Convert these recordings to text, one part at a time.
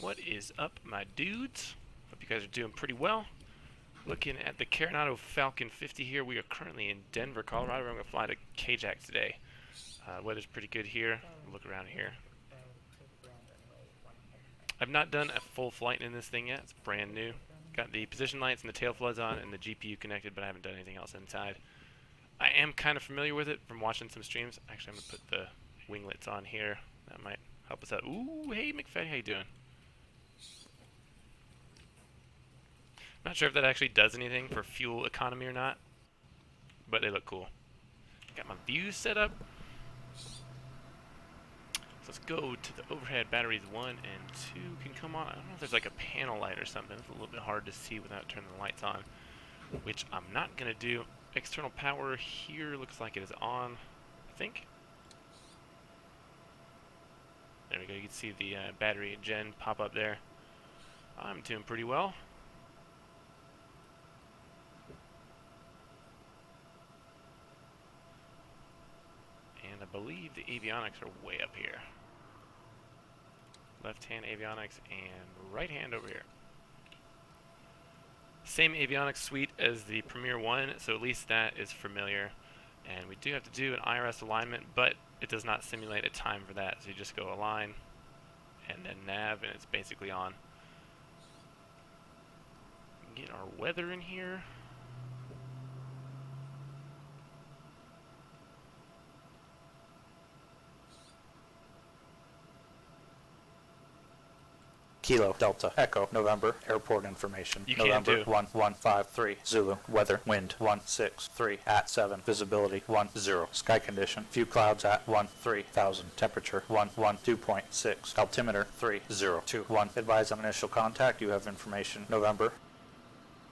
What is up, my dudes? Hope you guys are doing pretty well. Looking at the Dassault Falcon 50 here. We are currently in Denver, Colorado. We're going to fly to KJAC today. Weather's pretty good here. Look around here. I've not done a full flight in this thing yet. It's brand new. Got the position lights and the tail floods on and the GPU connected, but I haven't done anything else inside. I am kind of familiar with it from watching some streams. Actually, I'm going to put the winglets on here. That might help us out. Ooh, hey McFaddy, how you doing? Not sure if that actually does anything for fuel economy or not, but they look cool. Got my views set up. So let's go to the overhead. Batteries 1 and 2 can come on. I don't know if there's like a panel light or something. It's a little bit hard to see without turning the lights on, which I'm not going to do. External power here looks like it is on, I think. There we go. You can see the battery gen pop up there. I'm doing pretty well. And I believe the avionics are way up here. Left hand avionics and right hand over here. Same avionics suite as the Premier 1, so at least that is familiar. And we do have to do an IRS alignment, but it does not simulate a time for that. So you just go align and then nav, and it's basically on. Get our weather in here. Kilo, Delta, Echo, November, airport information. You November 1153, Zulu, weather, wind 163, at 7, visibility 10, sky condition, few clouds at 13,000, temperature 112.6, altimeter 3021. Advise on initial contact, you have information. November.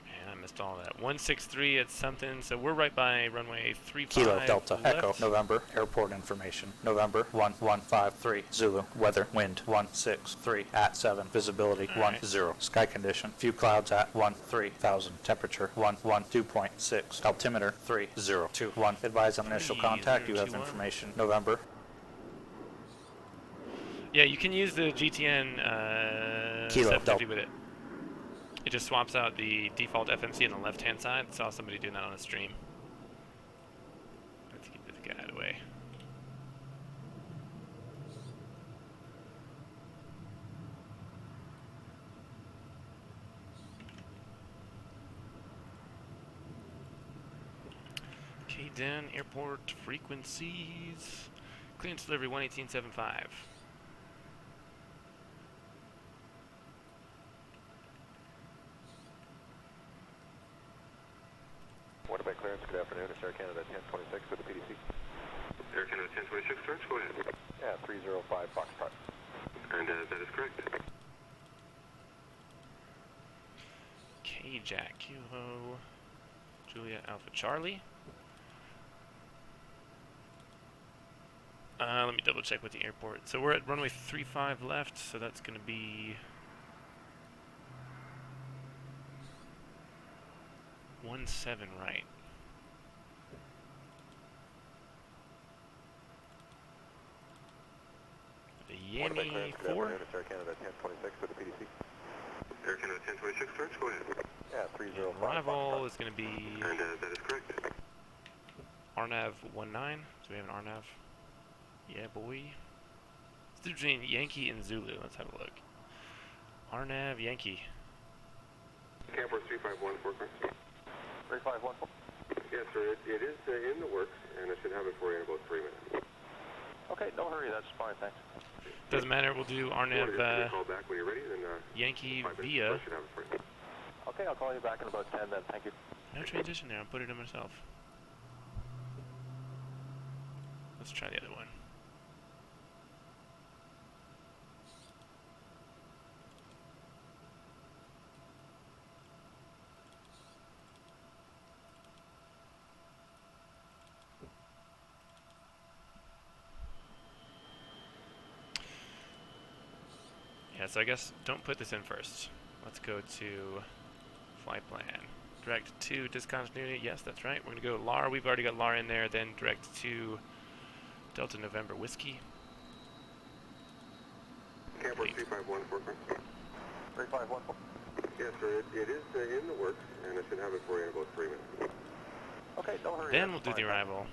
Man, I missed all that. 163 at something, so we're right by runway 35. Kilo, Delta, left. Echo, November, airport information. November 1153, Zulu, weather, wind 163, at 7, visibility 10, sky condition, few clouds at 13,000, temperature 112.6, altimeter 3021. Advise on initial contact, you have information. November. Yeah, you can use the GTN Kilo, 750 Delta. with it. It just swaps out the default FMC on the left-hand side. Saw somebody doing that on a stream. Let's get this guy out of the way. KDEN airport frequencies. Clearance delivery 118.75. Waterback clearance, good afternoon. It's Air Canada 1026 with the PDC. Air Canada 1026, George, go ahead. Yeah, 305 Foxtrot. And that is correct. KJAC, Kilo, Juliet Alpha Charlie. Let me double check with the airport. So we're at runway 35 left, so that's going to be 17 right. The Waterback Yami clearance, good 4. afternoon. It's Air Canada 1026 with the PDC. Air Canada 1026, George, go ahead. Yeah, 305 Arrival Foxtrot. is going to be And that is correct. RNAV 19. So we have an RNAV. Yeah, boy. It's between Yankee and Zulu. Let's have a look. RNAV Yankee. Camper 351, forecast. 351. Yes, sir, it is in the works, and I should have it for you in about 3 minutes. Okay, no hurry. That's fine. Thanks. Doesn't matter. We'll do RNAV call back when you're ready, then Yankee 5 minutes, via. I should have it for you. Okay, I'll call you back in about 10 then. Thank you. No transition there. I'll put it in myself. Let's try the other one. Yeah, so I guess don't put this in first. Let's go to flight plan. Direct to discontinuity. Yes, that's right. We're going to go LAR. We've already got LAR in there. Then direct to Delta November Whiskey. Camper 351, forecast. 3514. Yes, sir. It is in the works, and I should have it for you in about 3 minutes. Okay, don't hurry. Then we'll do the arrival.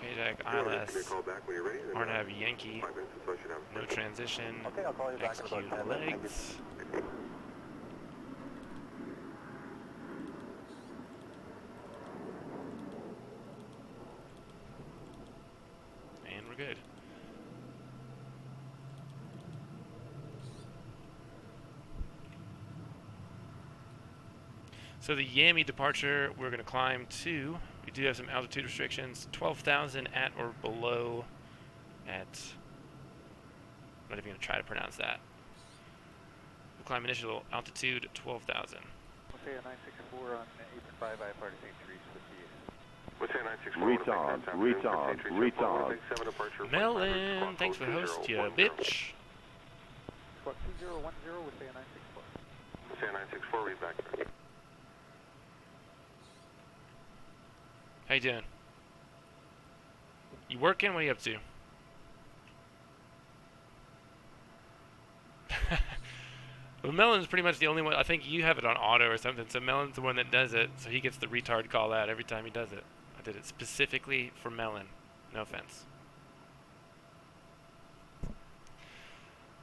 KJAC, Give me a ILS, call back when you're ready. R and have Yankee, 5 minutes, so I should have it for no you. transition, Okay, I'll call you back in about execute 10 minutes. legs. And we're good. So the Yami departure, we're going to climb to, we do have some altitude restrictions, 12,000 at or below at, I'm not even going to try to pronounce that. We'll climb initial altitude 12,000. Okay, 964 on 8.5, I party 3 with you. What's that 964? Retard. Melon, thanks for the host, you bitch. Squawk 2010 with say 964. What's that 964? Read back. How you doing? You working? What are you up to? Well, Melon's pretty much the only one. I think you have it on auto or something, so Melon's the one that does it, so he gets the retard call out every time he does it. I did it specifically for Melon. No offense.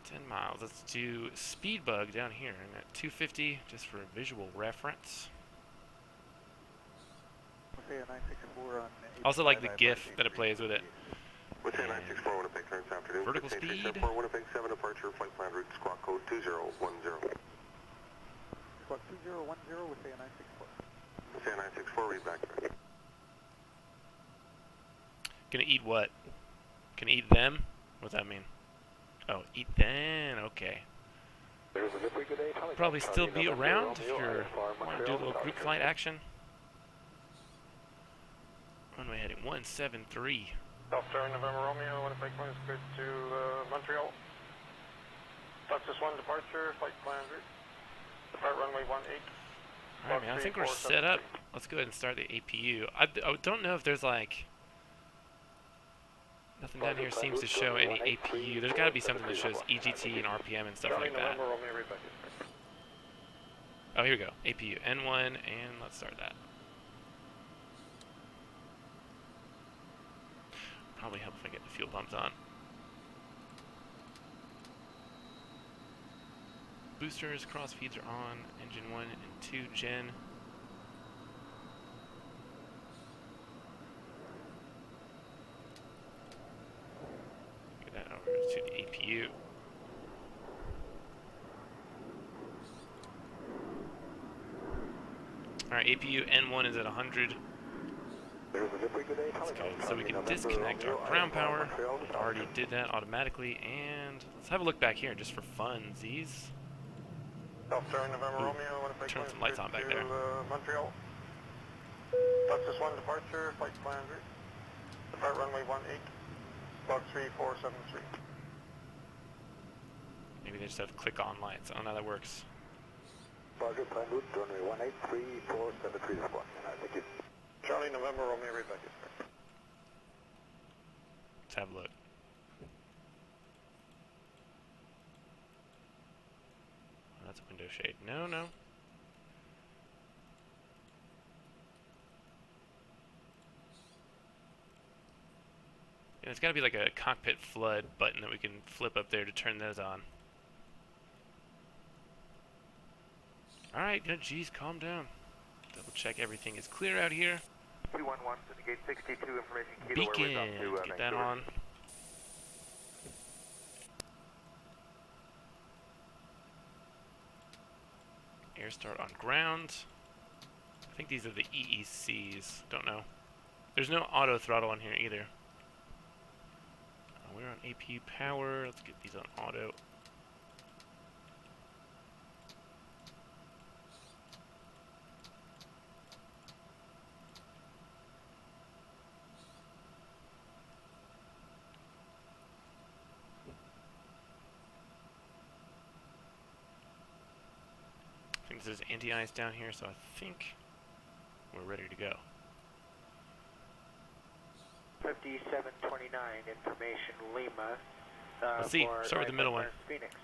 10 miles. Let's do speed bug down here at 250, just for visual reference. Okay, 964 on 8.5, Also like the I GIF party that it plays with it. What's that 964? Winnipeg turns afternoon. Vertical speed. 4 Winnipeg 7 departure, flight plan route, squawk code 2010. Squawk 2010 with say 964. What's that 964? Read back. Gonna eat what? Gonna eat them? What's that mean? Oh, eat them. Okay. Probably still be around if you're want to do a little group flight action. Runway heading 173. Delta November Romeo, Winnipeg is good to Montreal. Texas 1 departure, flight plan route. Depart runway 18. Alright, man, I think we're set up. Let's go ahead and start the APU. I don't know if there's like... Nothing down here seems to show any APU. There's got to be something that shows EGT and RPM and stuff like that. Oh, here we go. APU N1, and let's start that. Probably help if I get the fuel pumps on. Boosters, cross feeds are on. Engine 1 and 2 gen. Get that over to the APU. Alright, APU N1 is at 100. Let's go. So we can disconnect our ground power. Already did that automatically. And let's have a look back here just for funsies. Turn some lights on back there. Montreal. Texas 1 departure, flight plan route. Depart runway 18. Squawk 3473. Maybe they just have click-on lights. I don't know how that works. Target plan route, runway 18, 3473 squawk. Thank you. Charlie November Romeo, read back. Let's have a look. Oh, that's a window shade. No, no. Yeah, it's got to be like a cockpit flood button that we can flip up there to turn those on. Alright, geez, calm down. Double check everything is clear out here. 211 to the gate 62, information kilo Beacon, airways up to get that on. Air start on ground. I think these are the EECs. Don't know. There's no auto throttle on here either. We're on APU power. Let's get these on auto. I think there's anti-ice down here, so I think we're ready to go. 5729, information Lima. Let's see. Start with the middle one. Phoenix.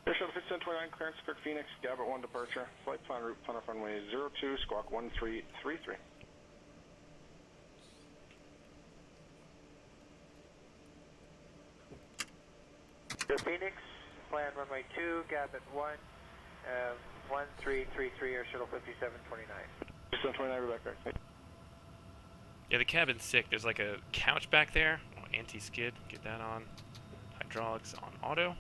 Air Shuttle 5729, clearance Kirk Phoenix, Gabbert 1 departure. Flight plan route, plan off runway 02, squawk 1333. Kirk Phoenix, plan runway 2, Gabbert 1, 1333, Air Shuttle 5729. 5729, Rebecca. Yeah, the cabin's sick. There's like a couch back there. Oh, anti-skid. Get that on. Hydraulics on auto.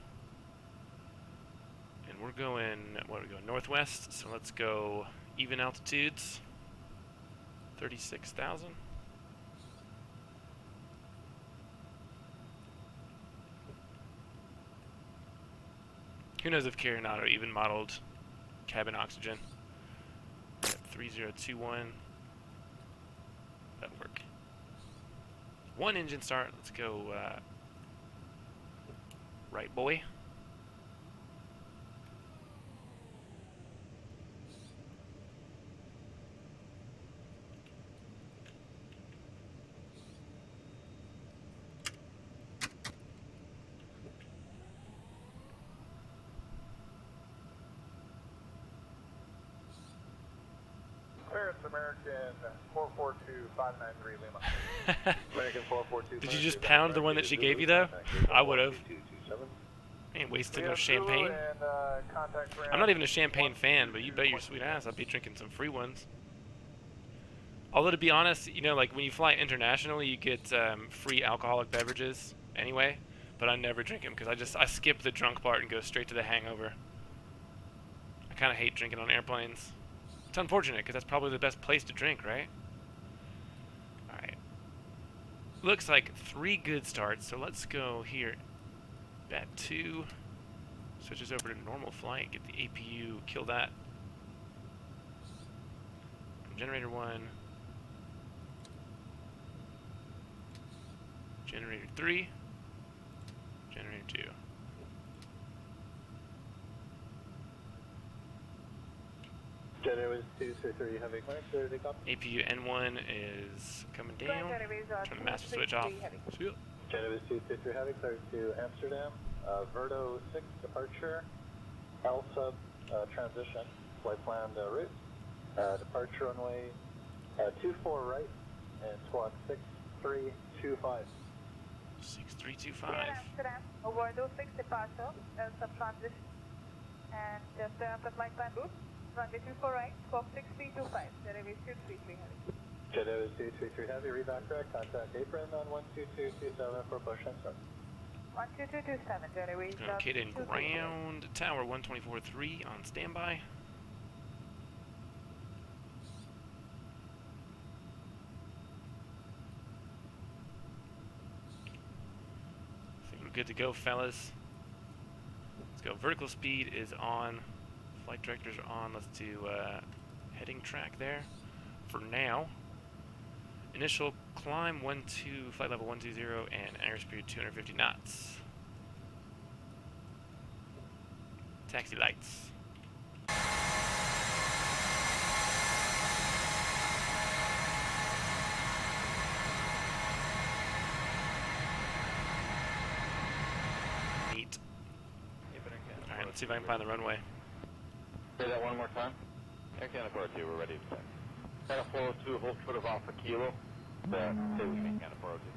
And we're going, what are we going? Northwest. So let's go even altitudes. 36,000. Who knows if Carrier Auto even modeled cabin oxygen. 3021. That'll work. One engine start. Let's go right, boy. Clearance American 442593 Lima. American 442. Did you just pound the one that she gave you though? I would have. Ain't wasting no champagne. I'm not even a champagne fan, but you bet your sweet ass I'll be drinking some free ones. Although to be honest, you know, like when you fly internationally, you get free alcoholic beverages anyway. But I never drink them because I skip the drunk part and go straight to the hangover. I kind of hate drinking on airplanes. It's unfortunate because that's probably the best place to drink, right? Alright. Looks like 3 good starts, so let's go here. Bat 2. Switches over to normal flight, get the APU, kill that. Generator 1. Generator 3. Generator 2. Generator 233, heavy clearance, ready to take off. APU N1 is coming down. Turn the master switch off. Sweet. Generator 233, heavy clearance to Amsterdam. Verdo 6 departure. L sub transition. Flight plan route. Departure runway 24 right and squawk 6325. 6325. Amsterdam, Verdo 6 departure, sub transition, and just the flight plan route. Runway 24 right, squawk 6325. Generator 233 heavy. Generator 233 heavy, reback correct. Contact apron on 12227 for push and start. 12227, Generator KDEN ground, tower 124.3 on standby. I think we're good to go, fellas. Let's go. Vertical speed is on. Flight directors are on. Let's do heading track there for now. Initial climb 12, flight level 120, and airspeed 250 knots. Taxi lights. Neat. Alright, let's see if I can find the runway. Say that one more time. Air Canada 402, we're ready to set. Canada 402, hold short of Alpha Kilo. Stay with me, Canada 402.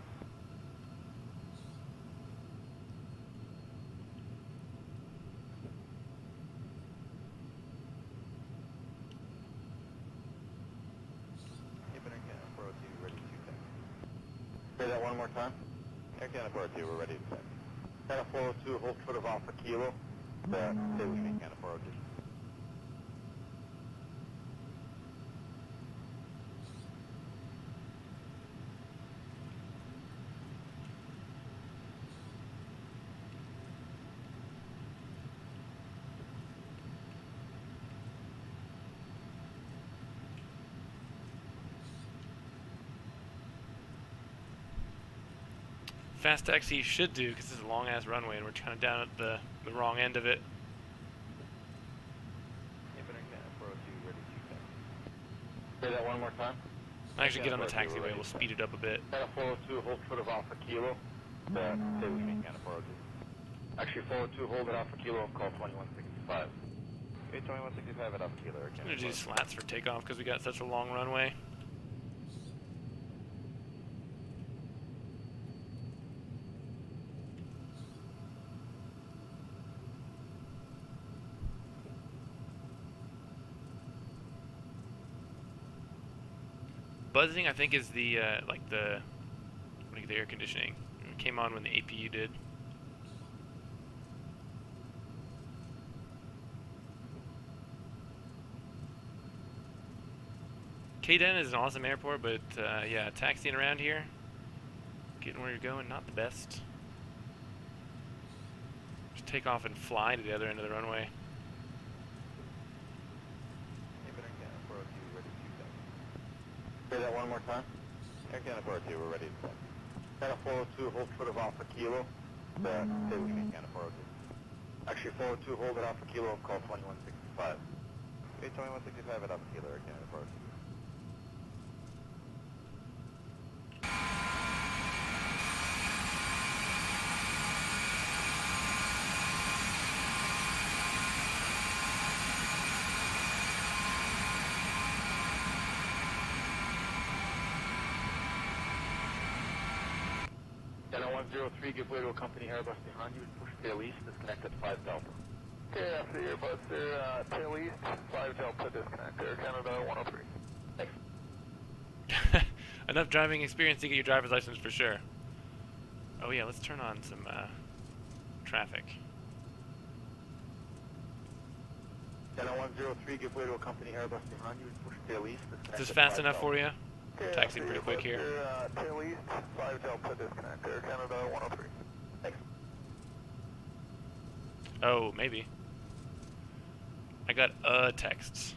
Say that one more time. Air Canada 402, we're ready to set. Canada 402, hold short of Alpha Kilo. Stay with me, Canada 402. Fast taxi should do, because this is a long ass runway and we're kind of down at the wrong end of it. Say that one more time. I'll actually get on the taxiway, we'll speed it up a bit. Canada 402, hold short of Alpha Kilo. Stay with me, Canada 402. Actually, 402, hold it Alpha Kilo, call 2165. Okay, 2165 at Alpha Kilo. I'm gonna do slats for takeoff because we got such a long runway. Buzzing, I think, is the like the air conditioning. It came on when the APU did. KDEN is an awesome airport, but yeah, taxiing around here, getting where you're going, not the best. Just take off and fly to the other end of the runway. Say that one more time. Air Canada 402, we're ready to fly. Canada 402, hold foot of Alpha Kilo. Say what you mean, Canada 402. Actually, 402, hold it Alpha Kilo, call 2165. Okay, 2165 at Alpha Kilo, Air Canada 402. Channel 103, give way to a company Airbus behind you, push tail east, disconnect at 5 Delta. Okay, after the Airbus there, tail east, 5 Delta, disconnect, Air Canada 103. Thanks. Enough driving experience to get your driver's license for sure. Oh yeah, let's turn on some traffic. Channel 103, give way to a company Airbus behind you, push tail east, disconnect. Is this at fast 5 enough Delta. for you? Okay, Taxiing pretty quick here. Tail east, 5 Delta, disconnect, Air Canada 103. Thanks. Oh, maybe. I got a text.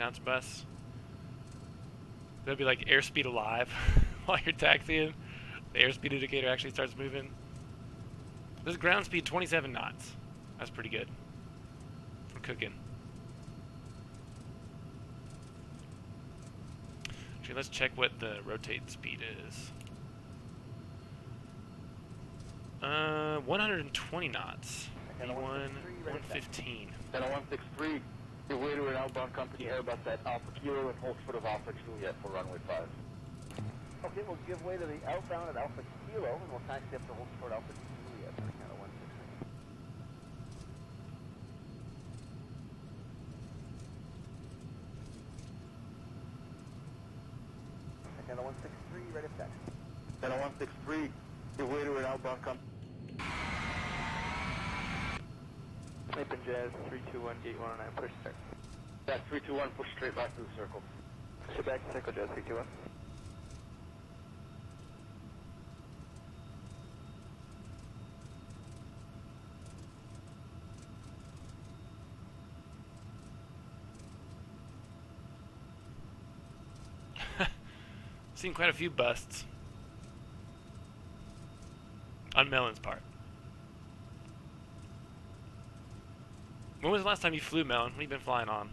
knots bus. That'd be like airspeed alive while you're taxiing. The airspeed indicator actually starts moving. This is ground speed 27 knots. That's pretty good. We're cooking. Actually, let's check what the rotate speed is. 120 knots. E1, 115. Channel 163, give way to an outbound company Airbus at Alpha Kilo and hold foot of Alpha Juliet for runway 5. Okay, we'll give way to the outbound at Alpha Kilo, and we'll taxi up to hold short Alpha Juliet for Canada 163. Canada 163, ready for taxi. Channel 163, give way to an outbound company. Snape and Jazz 321, gate 109, push start. That 321, push straight back to the circle. Quebec, Circle Jazz 321. Seen quite a few busts on Melon's part. When was the last time you flew, Melon? What have you been flying on?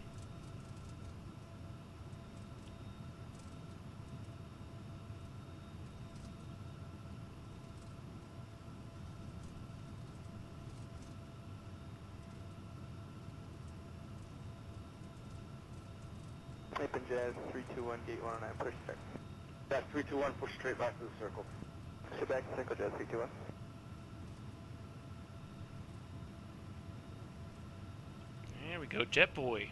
Snape and Jazz 321, gate 109, push start. That 321, push straight back to the circle. Quebec, Circle Jazz 321. There we go, Jet Boy.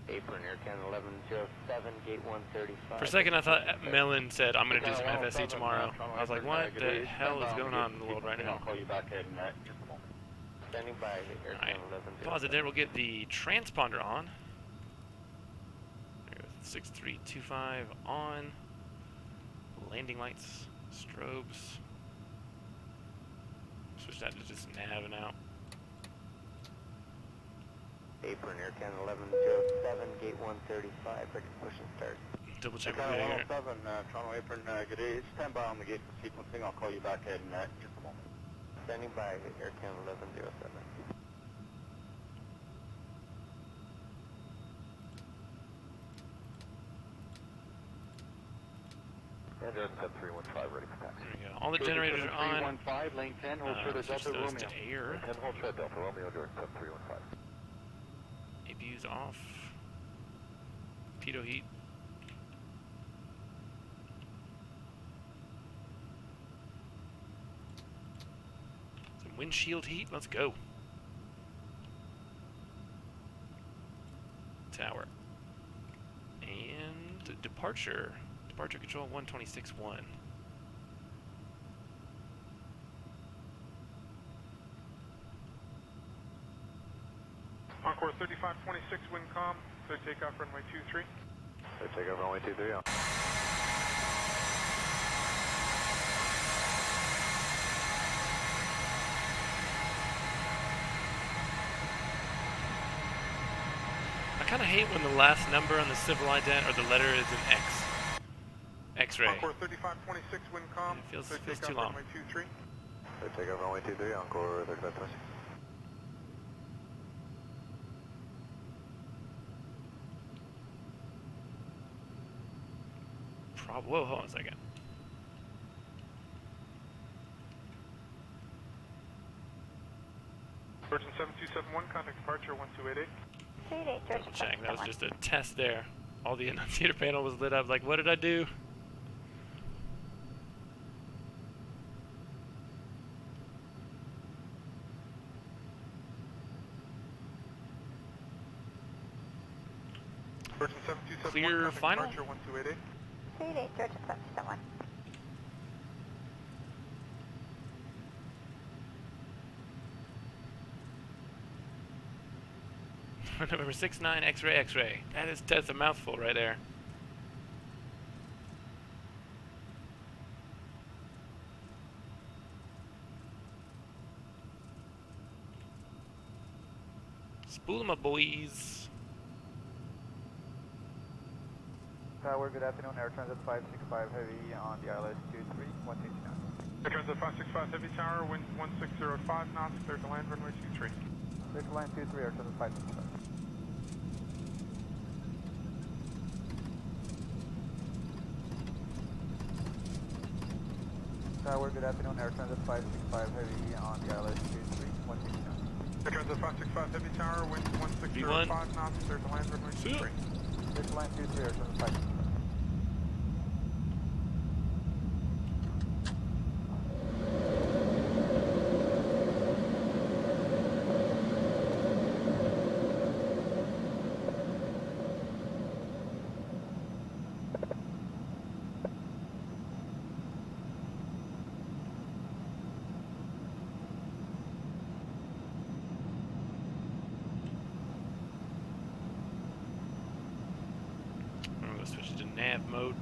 Apron, Air Canada 1107, gate 135. For a second, I thought Melon said, I'm going to do some FSC tomorrow. I was like, what the hell is going on in the world right now? I'll call you back in just a moment. Standing by, Air Alright, Canada 1107. pause it there. We'll get the transponder on. 6325 on. Landing lights, strobes. Switch that to just nav out. Apron, Air Canada 1107, gate 135, ready to push and start. Double check Channel with 107, Toronto Apron, good day. Stand by on the gate for sequencing. I'll call you back in just a moment. Standing by, Air Canada 1107. And Desert 315 ready for taxi. There we go. All the generators are on. 315, lane 10, hold short of Switch Delta those Romeo. to air. 10 hold short Delta Romeo during 7315. APU's off. Pitot heat. Some windshield heat. Let's go. Tower. And departure. Departure control 126.1. Encore 3526, Windcom, clear takeoff runway 23. Clear takeoff runway 23 on. I kind of hate when the last number on the civil ident or the letter is an X. X-ray. Encore 3526, Windcom, It feels clear too takeoff long. runway 23. Clear takeoff runway 23 Encore 3526. Whoa, hold on a second. Virgin 7271, contact departure 1288. Double check. That was just a test there. All the annunciator panel was lit up. Like, what did I do? Virgin 7271, Clear contact final? departure 1288. November 69 X-ray X-ray. That's a mouthful right there. Spool 'em up, boys. Tower, good afternoon. Air Transit 565 Heavy on the ILS 23, 169. Air Transit 565 Heavy Tower, wind 1605 knots, clear to land runway 23. Clear to line 23, Air Transit 565. Tower, good afternoon. Air Transit 565 Heavy on the ILS 23, 169. Air Transit 565 Heavy Tower, wind 1605 knots, clear to land runway 23. Clear to line 23, Air Transit 565. I'm gonna switch it to nav mode.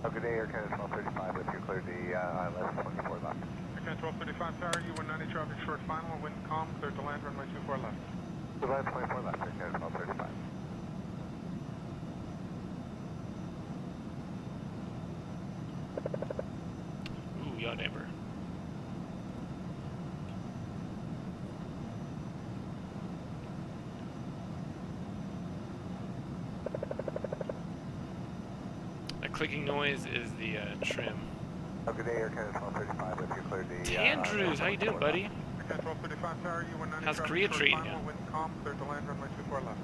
Oh, good day, Air Canada 1235 with you. Cleared the ILS 24 left. Air Canada 1235 Tower, U190 traffic short final, wind calm, clear to land runway 24 left. Goodbye, 24 left, Air Canada 1235. Ooh, yaw damper. That clicking noise is the trim. Oh, good day, Air Canada 1235 with you. Cleared the Tandrews, how you doing, buddy? Air Canada 1235 Tower, U190 How's traffic Korea short treating final, you? wind calm, clear to land runway 24 left.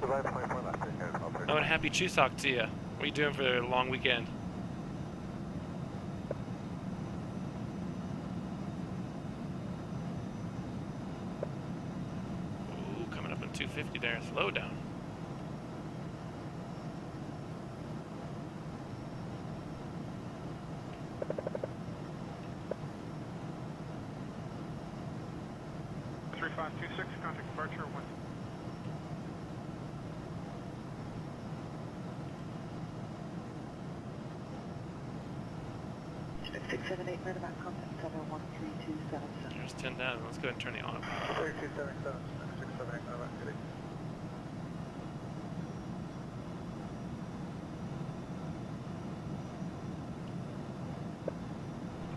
Goodbye, 24 left, Air Canada 1235. Oh, and happy Chuseok to you. What are you doing for the long weekend? Ooh, coming up on 250 there. Slow down. Three 3526, contact departure 1. 678 medevac contact tower 13277. There's 10,000. Let's go ahead and turn the autopilot. 3277, 678 medevac, good.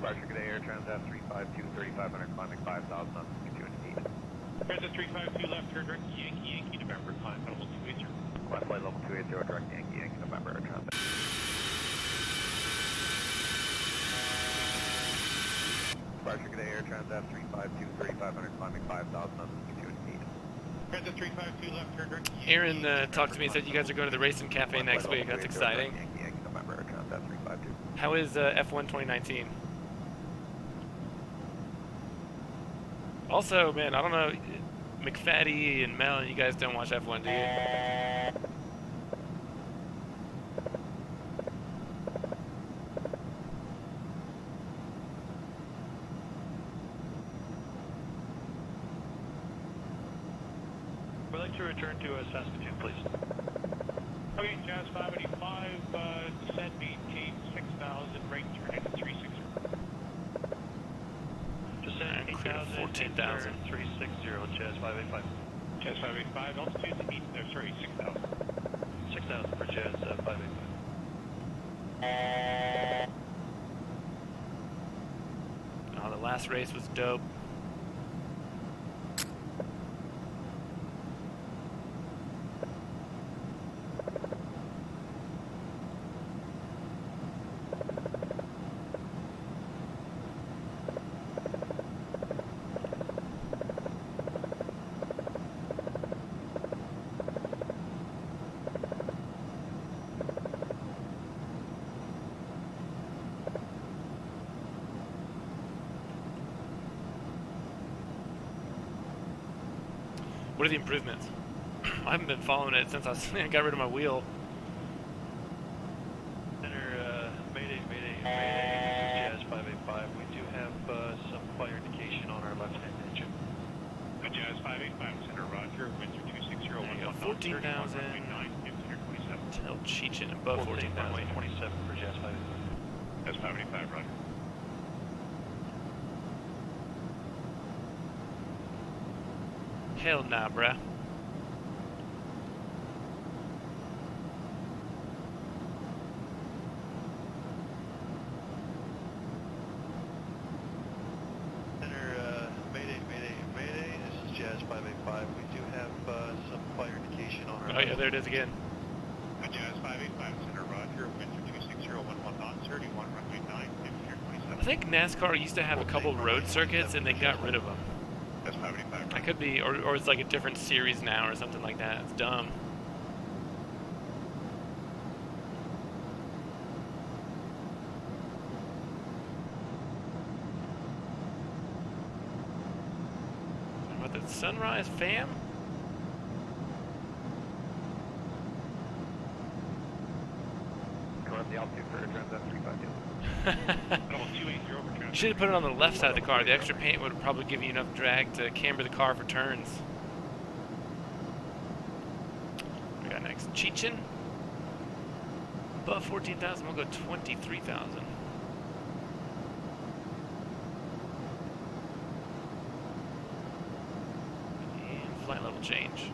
Departure, good day, Air Transat 352, 3500, climbing 5,000 on 228. Transat 352 left, turn direct Yankee, Yankee, November, climb level 280. Climb flight level 280, direct Yankee, Yankee, November, Air Transat. Departure, good day, Air Transat 352, 3500, climbing 5,000 on 228. Transat 352 left, turn direct Aaron talked to me and said you guys are going to the Racing Cafe next week. That's exciting. Yankee, Yankee, November, Air Transat 352. How is F1 2019? Also, man, I don't know, McFaddy and Mel, you guys don't watch F1, do you? We'd like to return to Saskatoon, please. Okay, Jazz 585, descend, maintain 6,000, right turn into 360. Descend 8,000, 14,000. 360, Jazz 585. Jazz 585, altitude 6,000. 6,000 for Jazz 585. Oh, the last race was dope. What are the improvements? I haven't been following it since I got rid of my wheel. Center, Mayday, Mayday, Mayday, Jazz 585. We do have some fire indication on our left-hand engine. Jazz 585, Center, Roger, Windsor 260, There you go, 14,000. Tell Cheechin above 14,000. 27 for Jazz 585. Jazz 585, Roger. Hell nah, bruh. Center, Mayday, Mayday, Mayday. This is Jazz 585. We do have some fire indication on our... Oh yeah, there it is again. Jazz 585, Center, Roger, Windsor 260, 11 knots, 31, runway 9, 27. I think NASCAR used to have a couple road circuits and they got rid of them. Jazz 585. I could be, or it's like a different series now or something like that. It's dumb. How about the sunrise, fam? Come up the altitude for Air Transat 352. You should have put it on the left side of the car. The extra paint would probably give you enough drag to camber the car for turns. We got next. Cheechin. Above 14,000, we'll go 23,000. And flight level change.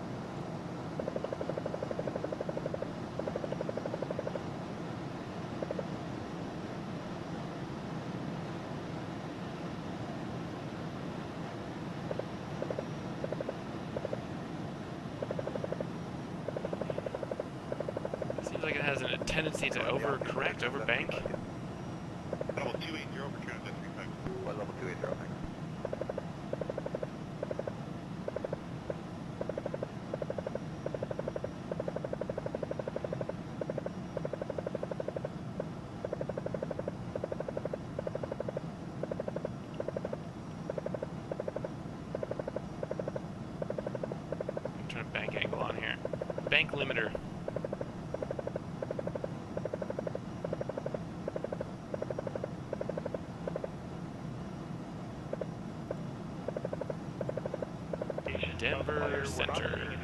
Seems like it has a tendency to overcorrect, overbank. Level 280 for Transat 352. What level 280, thanks. Turn a bank angle on here. Bank limiter. Denver Center.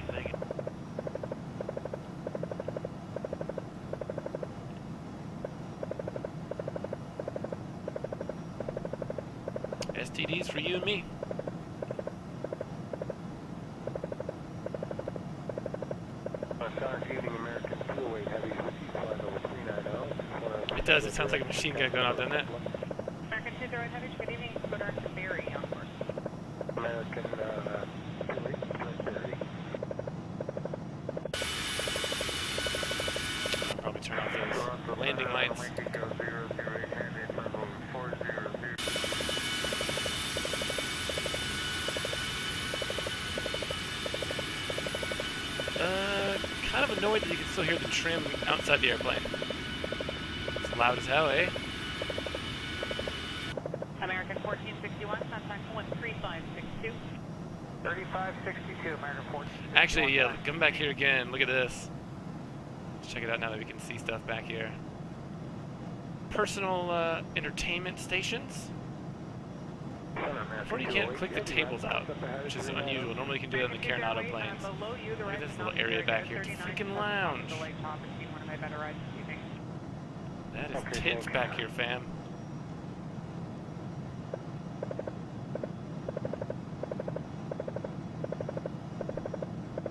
STDs for you and me. It does. It sounds like a machine gun going off, doesn't it? American 208 Heavy, good evening. Go direct to Berry on course. American 208, Berry. I'll probably turn off those landing lights. Kind of annoyed that you can still hear the trim outside the airplane. It's loud as hell, eh? American 1461, contact 13562. 3562, American 14. Actually, yeah, come back here again. Look at this. Let's check it out now that we can see stuff back here. Personal entertainment stations. Unfortunately, you can't click the tables out, which is unusual. Normally, you can do that in the Coronado planes. Look at this little area back here. It's a freaking lounge. That is tits back here, fam.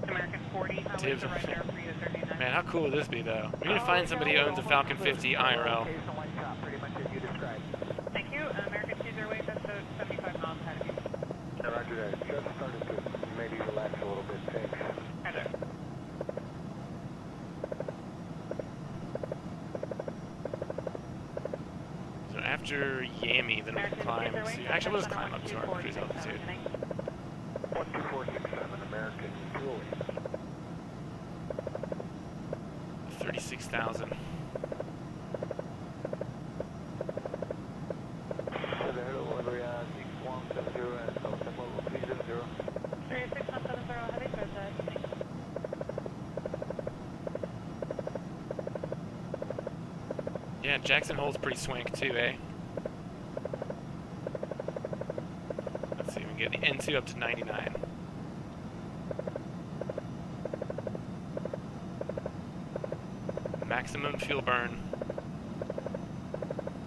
American 40, Tibbs. right there for you, 39. Man, how cool would this be, though? We need to find somebody who owns a Falcon 50 IRL. Thank you. American 208, that's 75 miles ahead of you. Roger that. Just started to maybe relax a little bit. Thanks. Hi there. So after Yami, then we can climb. Actually, we'll just climb up to our cruise altitude. 12467, American 208. 36,000. Yeah, Jackson Hole's pretty swank too, eh? Let's see, we can get the N2 up to 99. Maximum fuel burn.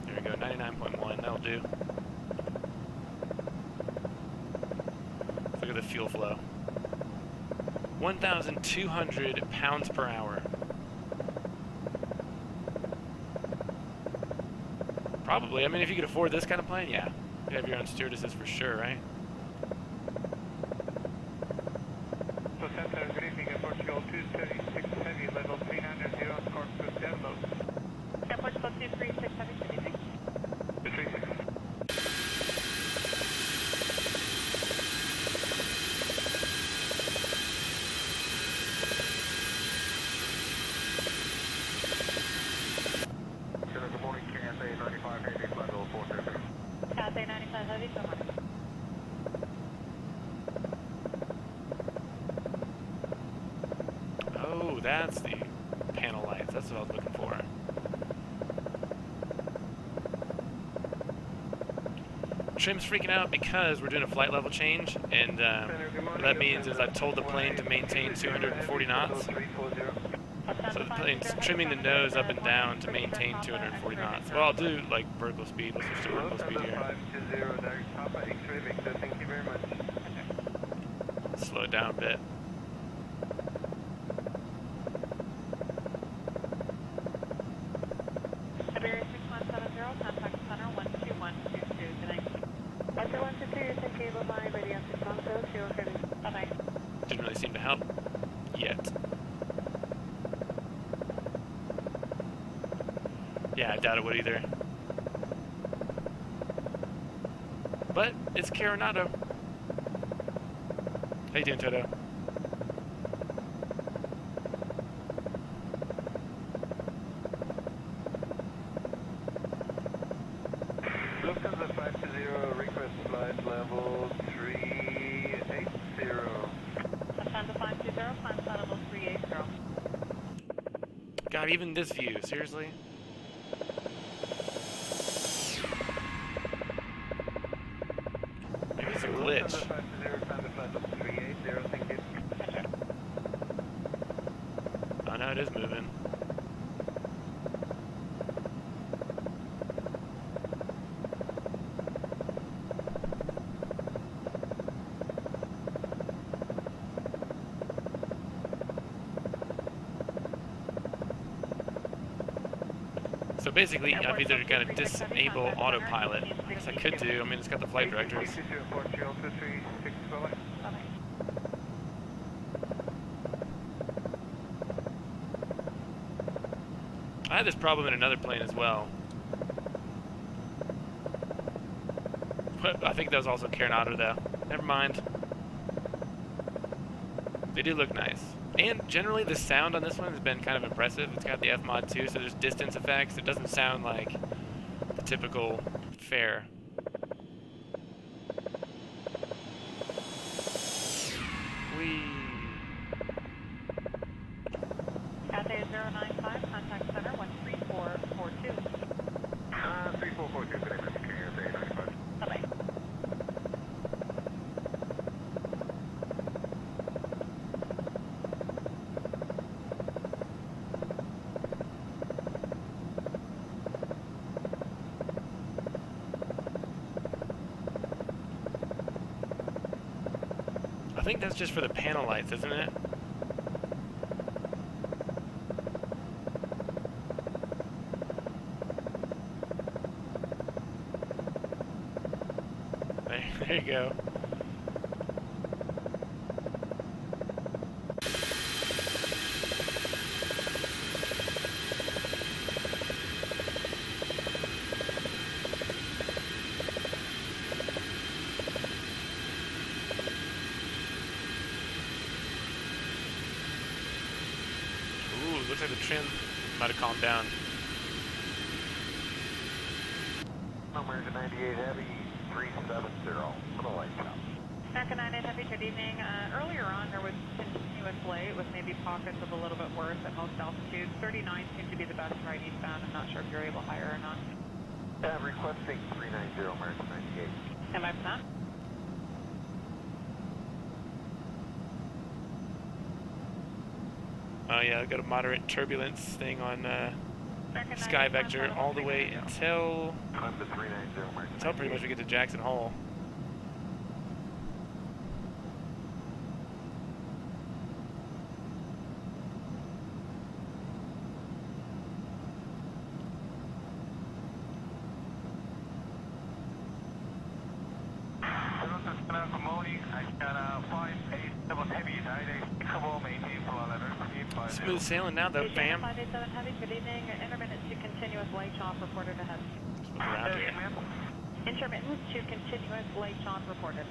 There we go, 99.1, that'll do. Look at the fuel flow. 1,200 pounds per hour. Probably. I mean, if you could afford this kind of plane, yeah. You have your own stewardesses for sure, right? So Center, good evening, Portugal 236 Heavy, level 300, Corpus Delta. Yeah, Portugal 236 Heavy, good evening. 236. Good morning, KSA 95 Heavy, flight level 430. KSA 95 Heavy, so much. Oh, that's the panel lights. That's what I was looking for. Trim's freaking out because we're doing a flight level change, and what that means is I've told the plane to maintain 240 knots. So the plane's trimming the nose up and down to maintain 240 knots. Well, I'll do like vertical speed. Let's switch to vertical speed here. Thank you very much. Slow it down a bit. Iberia 6170, contact center 12122, good night. Roger 122, thank you, bye-bye, Iberia 6170, bye-bye. Didn't really seem to help yet. Yeah, I doubt it would either. But it's Coronado. How you doing, Toto? Lufthansa 520, request flight level 380. Lufthansa 520, climb flight level 380. God, even this view, seriously? Maybe it's a glitch. Oh no, it is moving. basically, I've either got to disable autopilot. I guess I could do. I mean, it's got the flight directors. I had this problem in another plane as well. But I think that was also Coronado though. Never mind. They do look nice. And generally the sound on this one has been kind of impressive. It's got the F-Mod too, so there's distance effects. It doesn't sound like the typical fare. Whee! Cathay 095, contact center 13442. 3442, good evening, KDEN 95. Bye-bye. I think that's just for the panel lights, isn't it? There you go. Ooh, looks like the trim might have calmed down. Number 98 Heavy 370 for the light shop. American 98 Heavy, good evening. Earlier on there was continuous light with maybe pockets of a little bit worse at most altitudes. 39 seemed to be the best right eastbound. I'm not sure if you're able higher or not. Requesting 390 American 98. Stand by for that. Oh yeah, I've got a moderate turbulence thing on Sky Vector all the way until pretty much we get to Jackson Hole. Smooth sailing now though, fam. 587 Heavy, good evening. Intermittent to continuous light chop reported ahead. Just look around here. Intermittent to continuous light chop reported.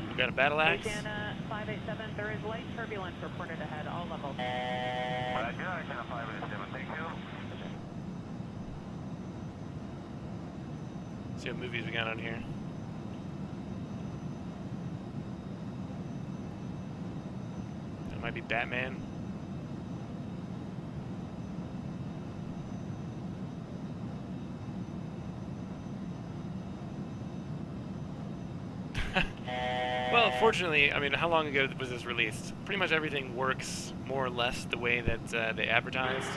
We got a battle axe. Indiana 587, there is light turbulence reported ahead, all levels. Indiana 587, thank you. See what movies we got on here. That might be Batman. Well, fortunately, I mean, how long ago was this released? Pretty much everything works more or less the way that they advertised.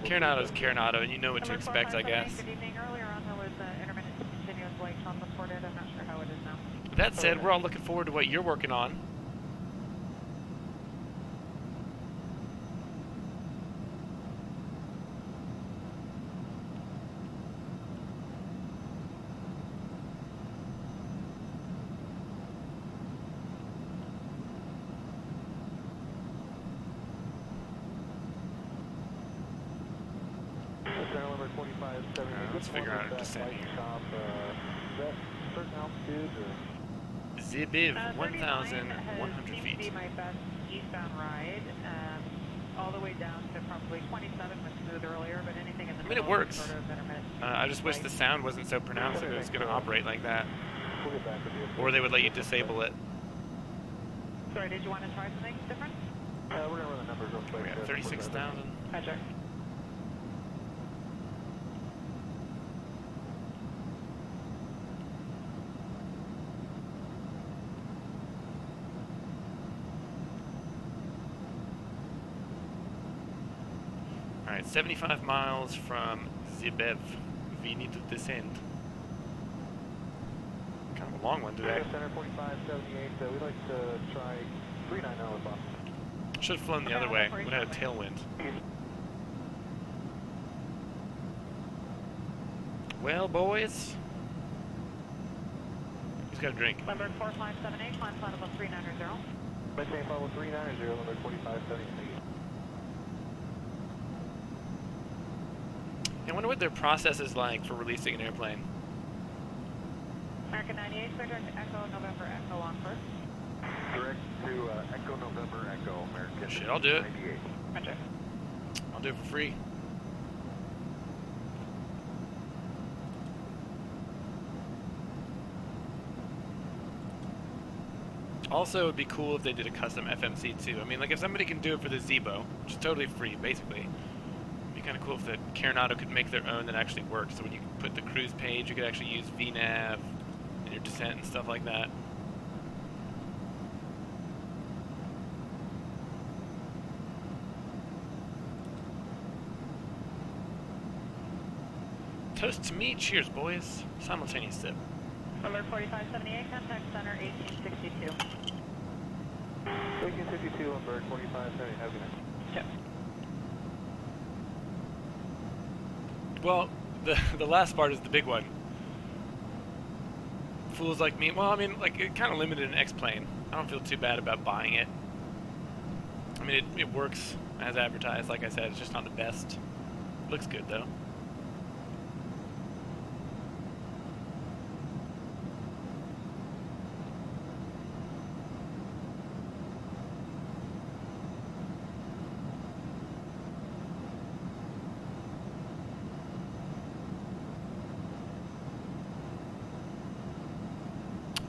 Coronado's Coronado, and you know what to expect, I guess. Good evening. Earlier on there was intermittent to continuous light chop reported. I'm not sure how it is now. That said, we're all looking forward to what you're working on. Let's figure out a descent here. Zibiv, 1,100 feet. Be my best eastbound ride, all the way down to probably 27 was smooth earlier, but anything in the I mean, it middle works. is sort of intermittent. I just wish the sound wasn't so pronounced that it was going to operate like that. Or they would let you disable it. Sorry, did you want to try something different? We're going to run the numbers real quick. We got 36,000. Roger. Alright, 75 miles from Zibev. We need to descend. Kind of a long one today. Center 4578, we'd like to try 390 with Boston. Should have flown the other way. Would have had a tailwind. Well, boys. Who's got a drink? Number 4578, climb flight level 390. Maintain level 390, number 4573. I wonder what their process is like for releasing an airplane. American 98, clear direct to Echo, November Echo on first. Direct to Echo November Echo, American. Shit, I'll do it. 98. Roger. I'll do it for free. Also, it'd be cool if they did a custom FMC too. I mean, like if somebody can do it for the Zebo, which is totally free, basically. It'd be kind of cool if the Carenado could make their own that actually works. So when you put the cruise page, you could actually use VNAV in your descent and stuff like that. Toast to me, cheers, boys. Simultaneous sip. Number 4578, contact center 1862. 1862 on bird 4570, have a good night. Check. Well, the last part is the big one. Fools like me, well, I mean, like, it kind of limited an X-plane. I don't feel too bad about buying it. I mean, it works as advertised, like I said, it's just not the best. Looks good, though.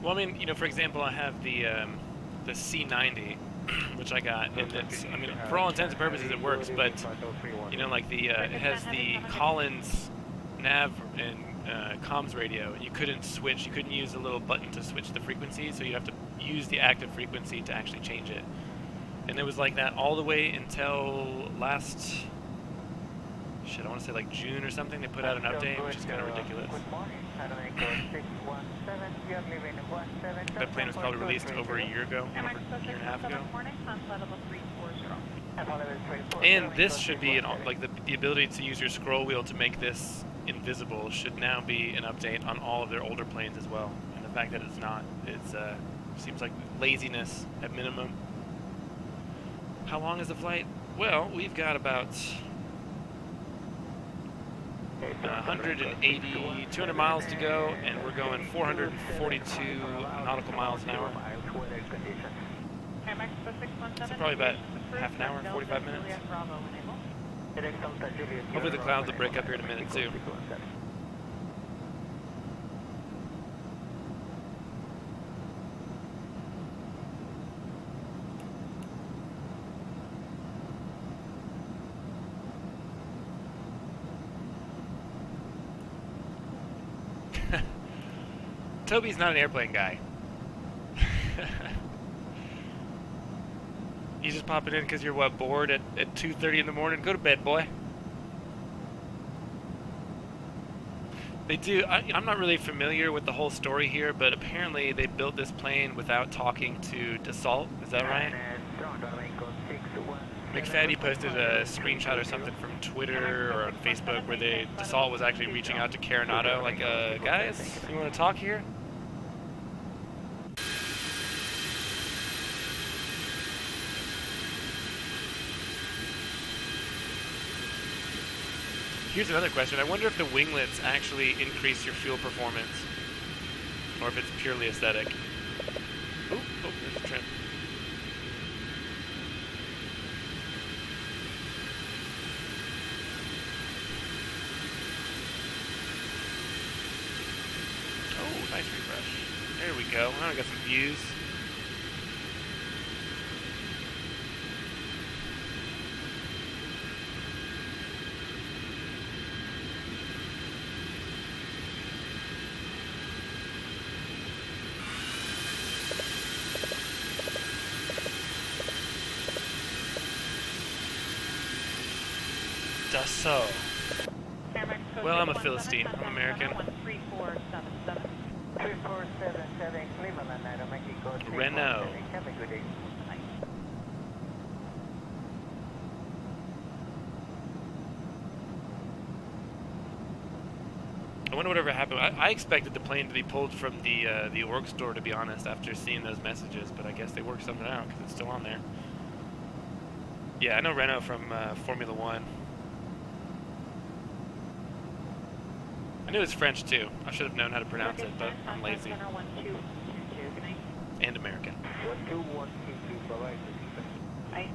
Well, I mean, you know, for example, I have the C90, which I got, and it's, I mean, for all intents and purposes, it works, but, you know, like it has the Collins nav and comms radio. You couldn't switch, you couldn't use the little button to switch the frequency, so you have to use the active frequency to actually change it. And it was like that all the way until last, shit, I want to say like June or something. They put out an update, which is kind of ridiculous. That plane was probably released over a year ago, over a year and a half ago. And this should be, like the ability to use your scroll wheel to make this invisible should now be an update on all of their older planes as well. And the fact that it's not, seems like laziness at minimum. How long is the flight? Well, we've got about 180, 200 miles to go, and we're going 442 nautical miles an hour. So probably about half an hour, 45 minutes. Hopefully the clouds will break up here in a minute too. Toby's not an airplane guy. You just popping in because you're what, bored at 2:30 in the morning? Go to bed, boy. They do. I'm not really familiar with the whole story here, but apparently they built this plane without talking to Dassault. Is that right? McFaddy posted a screenshot or something from Twitter or on Facebook where Dassault was actually reaching out to Carenado, like, guys, you want to talk here? Here's another question. I wonder if the winglets actually increase your fuel performance, or if it's purely aesthetic. Oh, there's a trim. Oh, nice refresh. There we go. Now I got some views. Dassault. Well, I'm a Philistine. I'm American. Renault. I wonder whatever happened. I expected the plane to be pulled from the org store, to be honest, after seeing those messages, but I guess they worked something out because it's still on there. Yeah, I know Renault from Formula One. I knew it was French too. I should have known how to pronounce it, but I'm lazy. And American. 12122, bye-bye. Bye.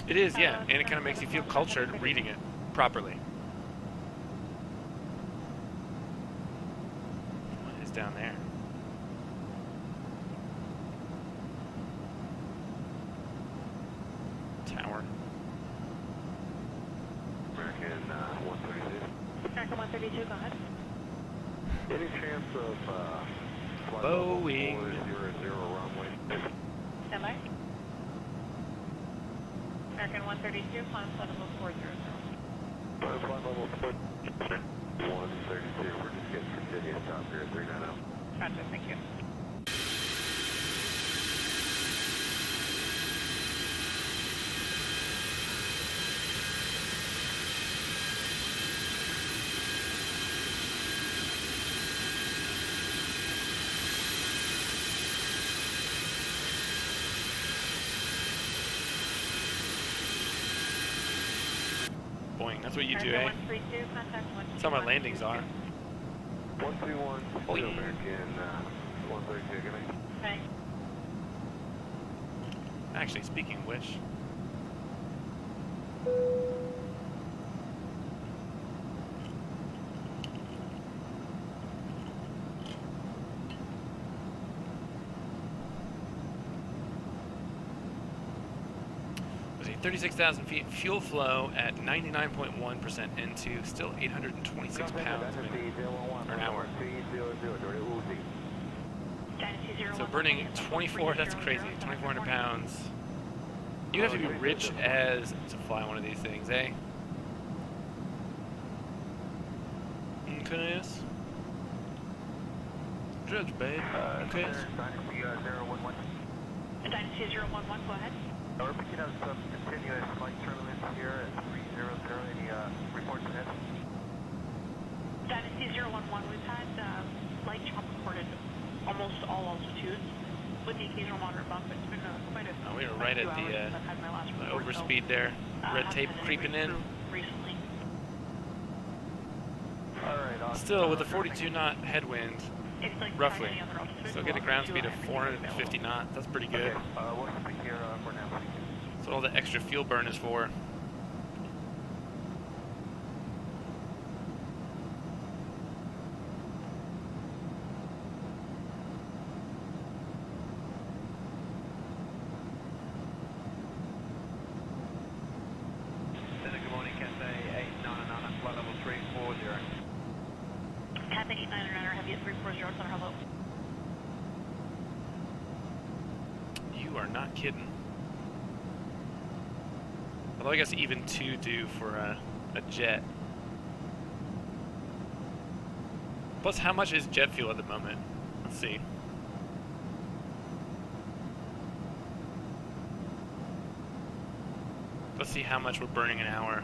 It is, yeah, and it kind of makes you feel cultured reading it properly. What is down there? Tower. American 132. American 132, go ahead. Any chance of flight Boeing. level 400 runway? Stand by. American 132, climb flight level 400. Flight level 132, we're just getting continuous top here at 390. Gotcha, thank you. Boing, that's what you do, eh? 132, contact 1. That's how my landings are. 121, Boing. American 132, give me. Okay. Actually, speaking of which, let's see, 36,000 feet, fuel flow at 99.1% into, still 826 pounds an hour. So burning 24, that's crazy, 2,400 pounds. You have to be rich as to fly one of these things, eh? Okay. Judge, babe. Okay. Dynasty 011, go ahead. We're picking up some continuous flight turbulence here at 300. Any reports ahead? Dynasty 011, we've had light chop recorded almost all altitudes with the occasional moderate bump. It's been quite a... Oh, we were right at the overspeed there. Red tape creeping in. Recently. Alright, Still, with a 42 knot headwind, It's like roughly. any other altitude. Still get a ground speed of 450 knots. That's pretty good. we'll speak here for now. That's what all the extra fuel burn is for. Good morning, Cathay 899, flight level 340. Cathay 899, have you at 340, center, hello. You are not kidding. Although I guess even 2 do for a jet. Plus, how much is jet fuel at the moment? Let's see. Let's see how much we're burning an hour.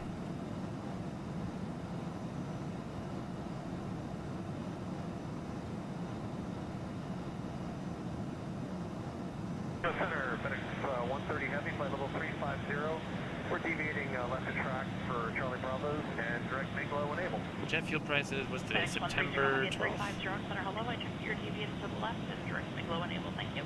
Center, FedEx 130 Heavy, flight level 350. We're deviating left to track for Charlie Bravo's and direct make low enable. Jet fuel prices was today, FedEx September 130, 12th. 350, center, hello. I checked your deviance to the left and direct make low enable, thank you.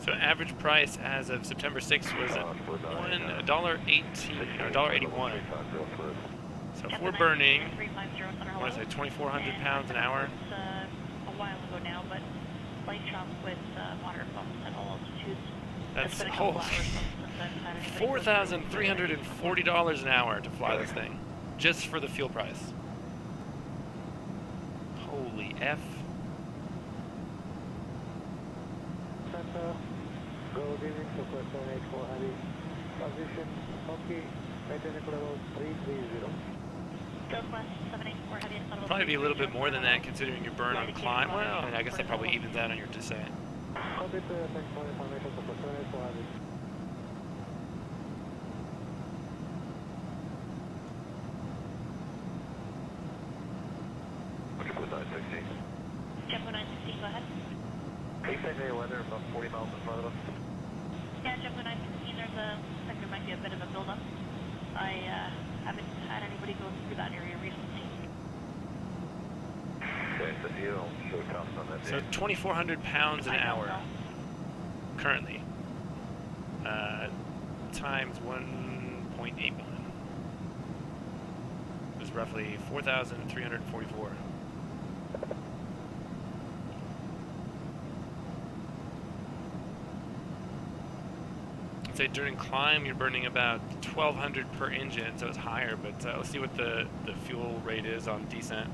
So average price as of September 6th was at $1.18 or $1.81. So if we're burning, I want to say 2,400 pounds an hour. A while ago now, but light chop with moderate bumps at all altitudes. That's $4,340 an hour to fly this thing, just for the fuel price. Holy F. Go giving to question 84 heavy. Position, okay, maintenance level 330. Southwest 784 heavy. Probably be a little bit more than that considering your burn on climb. Well, I mean, I guess that probably evens out on your descent. Copy to technical information to question 84 heavy. Jumbo 916, go ahead. Exactly weather about 40 miles in front of us. Yeah, Jumbo 916, there's a, looks like there might be a bit of a buildup. I haven't had anybody go through that area recently. Okay, so you don't show counts on that So day. 2,400 pounds an hour currently, times 1.81 is roughly 4,344. I'd say during climb you're burning about 1,200 per engine, so it's higher, but let's see what the fuel rate is on descent.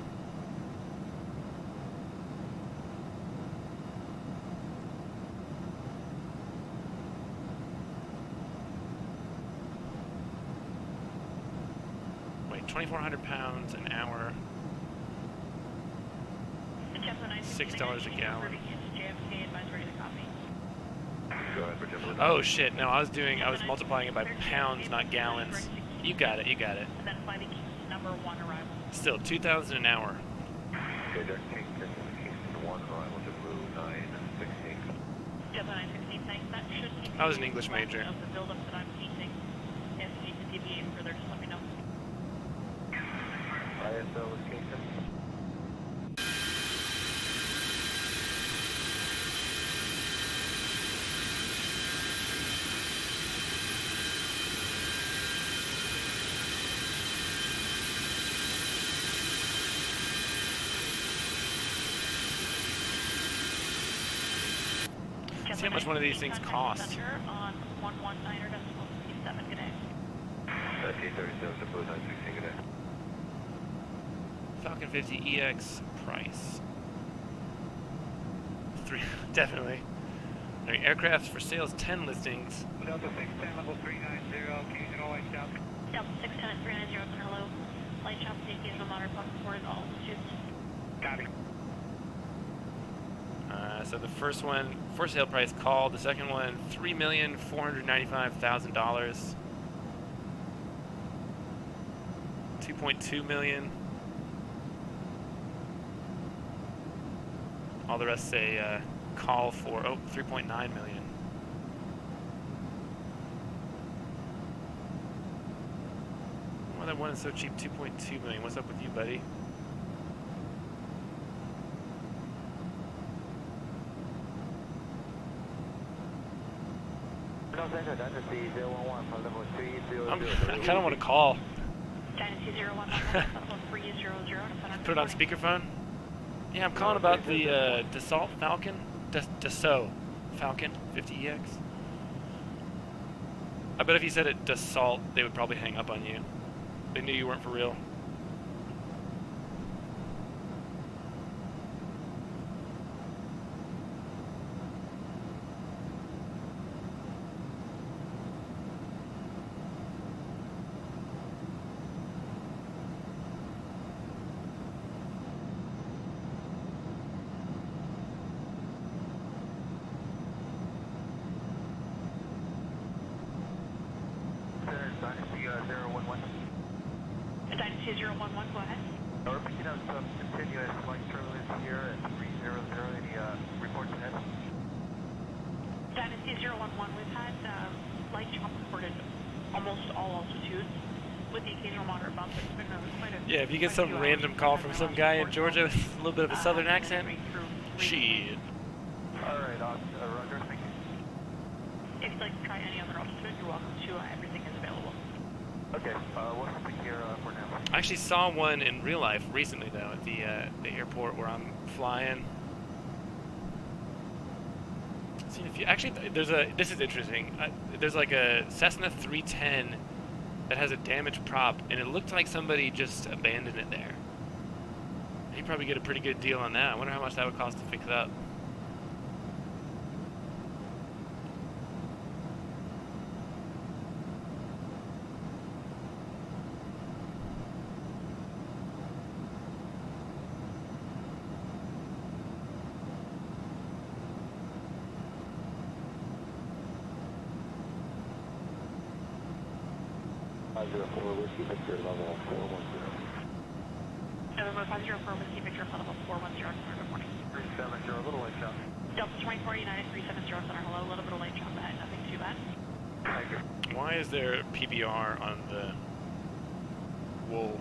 Wait, 2,400 pounds an hour, $6 a gallon. Go ahead for Jumbo. Oh shit, no, I was multiplying it by pounds, not gallons. You got it, you got it. And then fly the number 1 arrival. Still, 2,000 an hour. Okay, Jack Kingston 1, arrival to Blue 916. Jumbo 916, thanks. That should keep I was an English major. of the buildup that I'm seeing. If you need to deviate further, just let me know. ISO with Kingston. See how much one of these things costs. On 119.7, good day. 1937 to Blue 916, good day. Falcon 50 EX price. 3, definitely. All right, aircrafts for sales 10 listings. Delta 610, level 390, occasional light chop. Delta 610 at 390, hello. Light chop, safety is a moderate bump forward at all altitudes. Copy. So the first one, for sale price called. The second one, $3,495,000. 2.2 million. All the rest say call for 3.9 million. Well, that one is so cheap, 2.2 million. What's up with you, buddy? I kind of want to call. Dynasty 011, level 300. Put it on speakerphone. Yeah, I'm calling about the Dassault Falcon. Dassault Falcon 50EX. I bet if you said it Dassault, they would probably hang up on you. They knew you weren't for real. Dynasty 011, go ahead. We're picking up some continuous flight turbulence here at 300. Any reports ahead? Dynasty 011, we've had light chop reported almost all altitudes with the occasional moderate bump. It's been quite a... Yeah, if you get some random call from some guy in Georgia with a little bit of a southern accent, shit. Alright, Roger, thank you. If you'd like to try any other altitude, you're welcome to. Everything is available. Okay, what's the here for now? I actually saw one in real life recently, though, at the airport where I'm flying. See if you actually this is interesting. There's like a Cessna 310 that has a damaged prop, and it looked like somebody just abandoned it there. You'd probably get a pretty good deal on that. I wonder how much that would cost to fix up. Whiskey Victor level 410. November 504 Whiskey Victor level 410. Good morning. 370, a little late shot. Delta 24 United 370 Center. Hello, a little bit of late shot ahead. Nothing too bad. Thank you. Why is there PBR on the wool?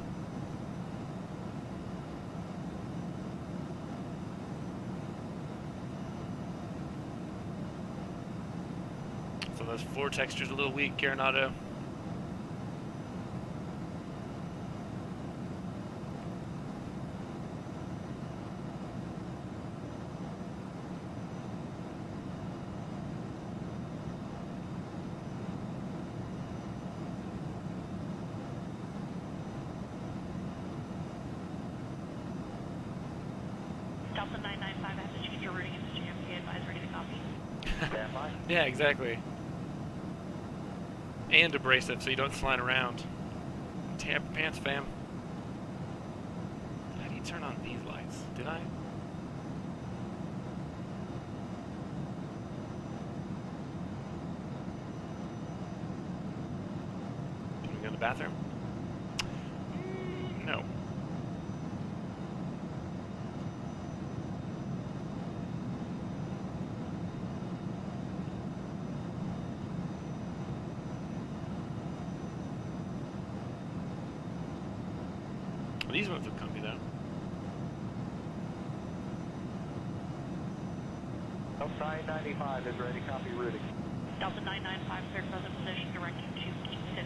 So those floor textures a little weak, Arenado. Delta 995, I have to change your routing into JFK. Advise ready to copy. Stand by. Yeah, exactly. And abrasive so you don't slide around. Tap your pants, fam. How do you turn on these lights? Did I? Can we go to the bathroom? No. These ones look comfy though. Delta 995 is ready, copy routing. Delta 995, cleared present position, directing to Kingston.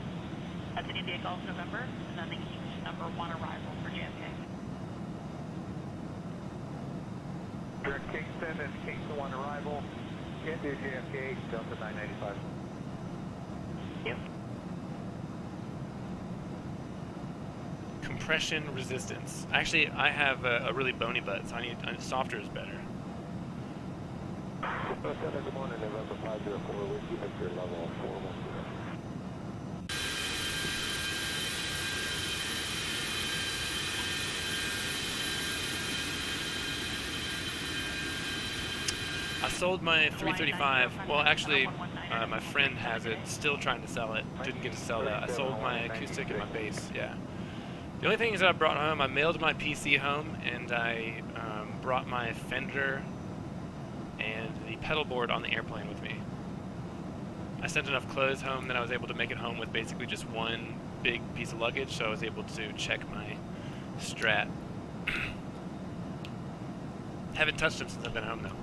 That's India Golf November, and then the Kingston number 1 arrival for JFK. Direct Kingston and Kingston 1 arrival. Into JFK, Delta 995. Yep. Compression resistance. Actually, I have a really bony butt, so I need softer is better. Good morning, November 504, Whiskey Victor level 410. I sold my 335. Well, actually, my friend has it, still trying to sell it. Didn't get to sell that. I sold my acoustic and my bass, yeah. The only thing is that I brought home, I mailed my PC home, and I brought my Fender and the pedal board on the airplane with me. I sent enough clothes home that I was able to make it home with basically just one big piece of luggage, so I was able to check my Strat. Haven't touched them since I've been home, though.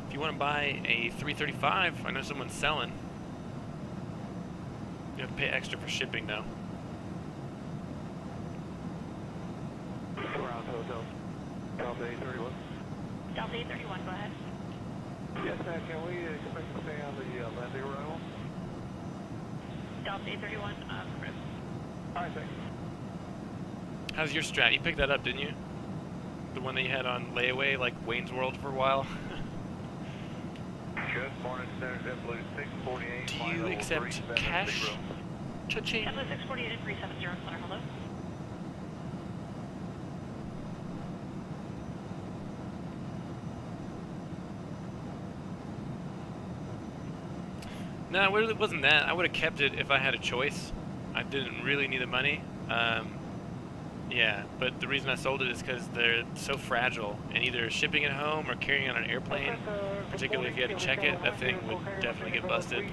If you want to buy a 335, I know someone's selling. You have to pay extra for shipping, though. Ground Hotel. Delta 831. Delta 831, go ahead. Yes, ma'am. Can we expect to stay on the landing arrival? Delta 831, affirmative. All right, thanks. How's your Strat? You picked that up, didn't you? The one that you had on layaway, like Wayne's World for a while? Good morning, Center JetBlue 648. Do you accept cash? Cha-ching. JetBlue 648 and 370, Center, hello. No, it wasn't that. I would have kept it if I had a choice. I didn't really need the money. Yeah, but the reason I sold it is because they're so fragile, and either shipping it home or carrying it on an airplane, particularly if you had to check it, that thing would definitely get busted.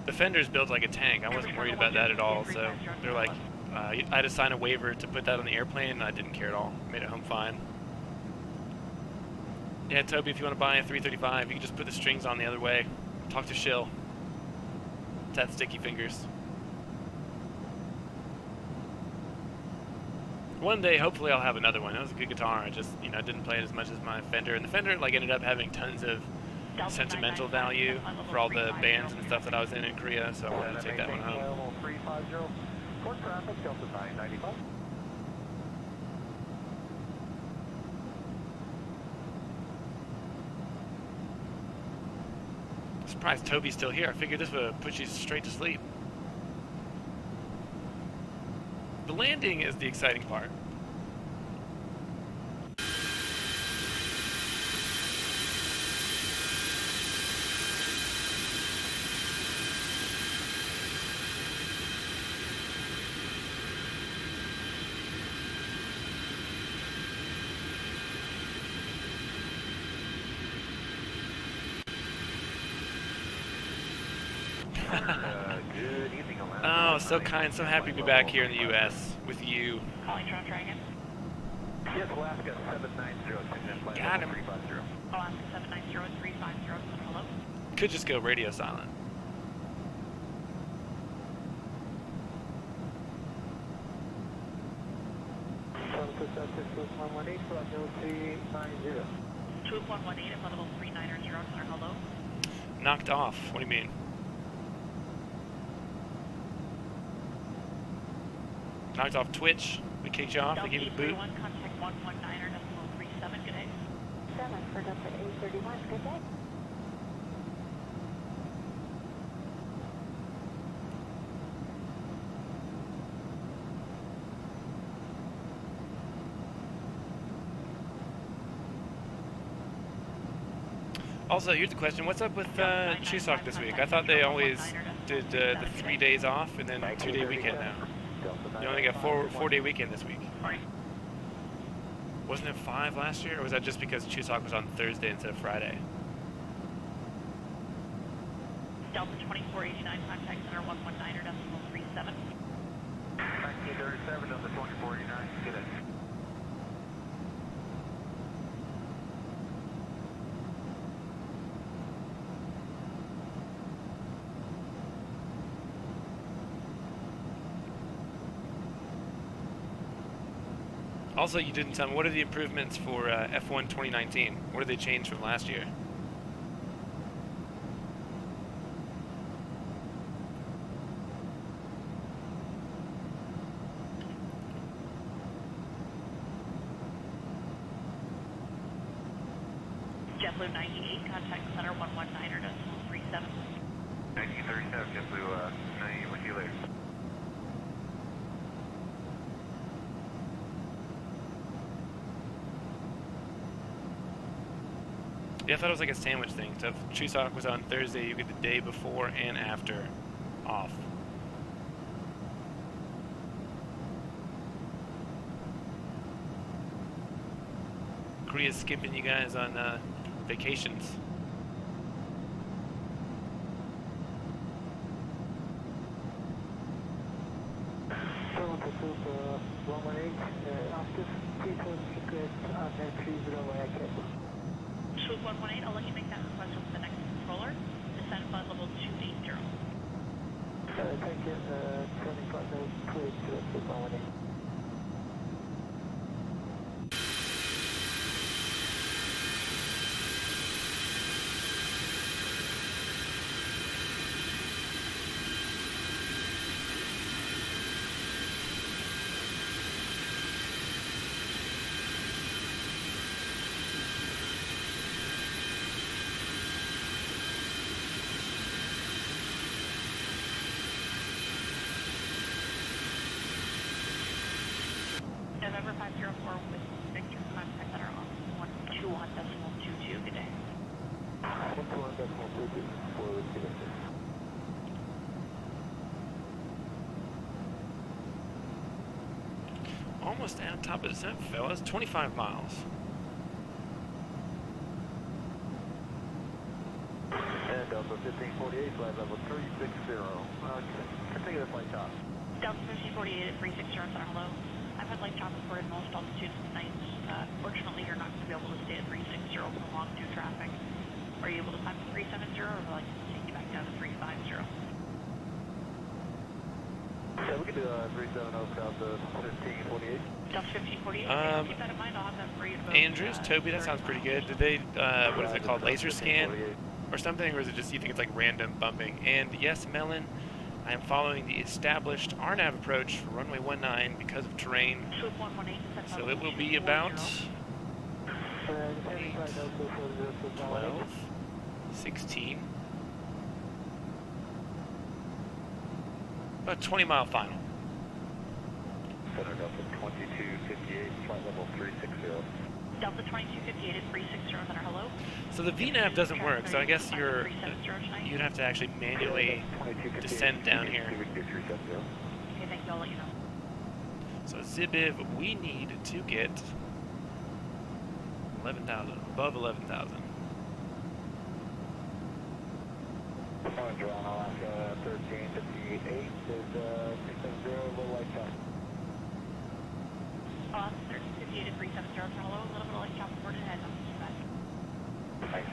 The Fender's built like a tank. I wasn't worried about that at all, so they're like I had to sign a waiver to put that on the airplane, and I didn't care at all. Made it home fine. Yeah, Toby, if you want to buy a 335, you can just put the strings on the other way. Talk to Shill. Tap sticky fingers. One day, hopefully, I'll have another one. That was a good guitar. I just, didn't play it as much as my Fender. And the Fender, ended up having tons of sentimental value for all the bands and stuff that I was in Korea, so I had to take that one home. 350. Port traffic, Delta 995. Surprised Toby's still here. I figured this would put you straight to sleep. The landing is the exciting part. Good evening, Oh, so kind, so happy to be back here in the U.S. with you. Calling Trump Dragon. Yes, Alaska 790, Got him. 350. Alaska 790-350, hello. Could just go radio silent. Troop 118 at level 390, hello. Knocked off. What do you mean? Knocked off Twitch. They kicked you off. They gave you the boot. Contact 119.37, good day. 7 for Delta 831, good day. Also, here's the question. What's up with Chuseok this week? I thought they always did the 3 days off and then 2-day weekend now. You only got 4-day weekend this week. Wasn't it 5 last year, or was that just because Chuseok was on Thursday instead of Friday? Delta 2489, contact center 119.37. 1937, Delta 2489, good day. Also, you didn't tell me, what are the improvements for F1 2019? What did they change from last year? JetBlue 98, contact center 119.37. 1937, JetBlue 98, with you later. Yeah, I thought it was like a sandwich thing. So if Chuseok was on Thursday, you get the day before and after off. Korea's skipping you guys on vacations. Troop 118, I'll let you make that request with the next controller. Descend flight level 280. Thank you, turning flight level 280, Troop 118. November 504 with Victor, contact center on 121.22, good day. 121.22, forward to Victor. Almost at top of descent, fellas. 25 miles. And Delta 1548, flight level 360. Continue the flight top. Delta 1548 at 360 center, hello. I've had light traffic reported most altitudes tonight. Fortunately, you're not going to be able to stay at 360 for long due traffic. Are you able to climb to 370 or would I like to take you back down to 350? Yeah, we can do 370 south to 1548. Delta 1548. Keep that in mind. I'll have that for you. Andrews, Toby, that sounds pretty good. Did they, what is it called, laser scan or something, or is it just you think it's like random bumping? And yes, Melon, I am following the established RNAV approach for runway 19 because of terrain. So it will be about 8, 12, 16, about 20-mile final. Center Delta 2258, flight level 360. Delta 2258 at 360 center, hello. So the VNAV doesn't work, so I guess you'd have to actually manually descend down here. Okay, thank you. I'll let you know. So Zibiv, we need to get 11,000, above 11,000. John, Alaska 1358 is 370, low light top. Alaska 1358 at 370 center, hello. A little bit of light traffic reported ahead. Thanks.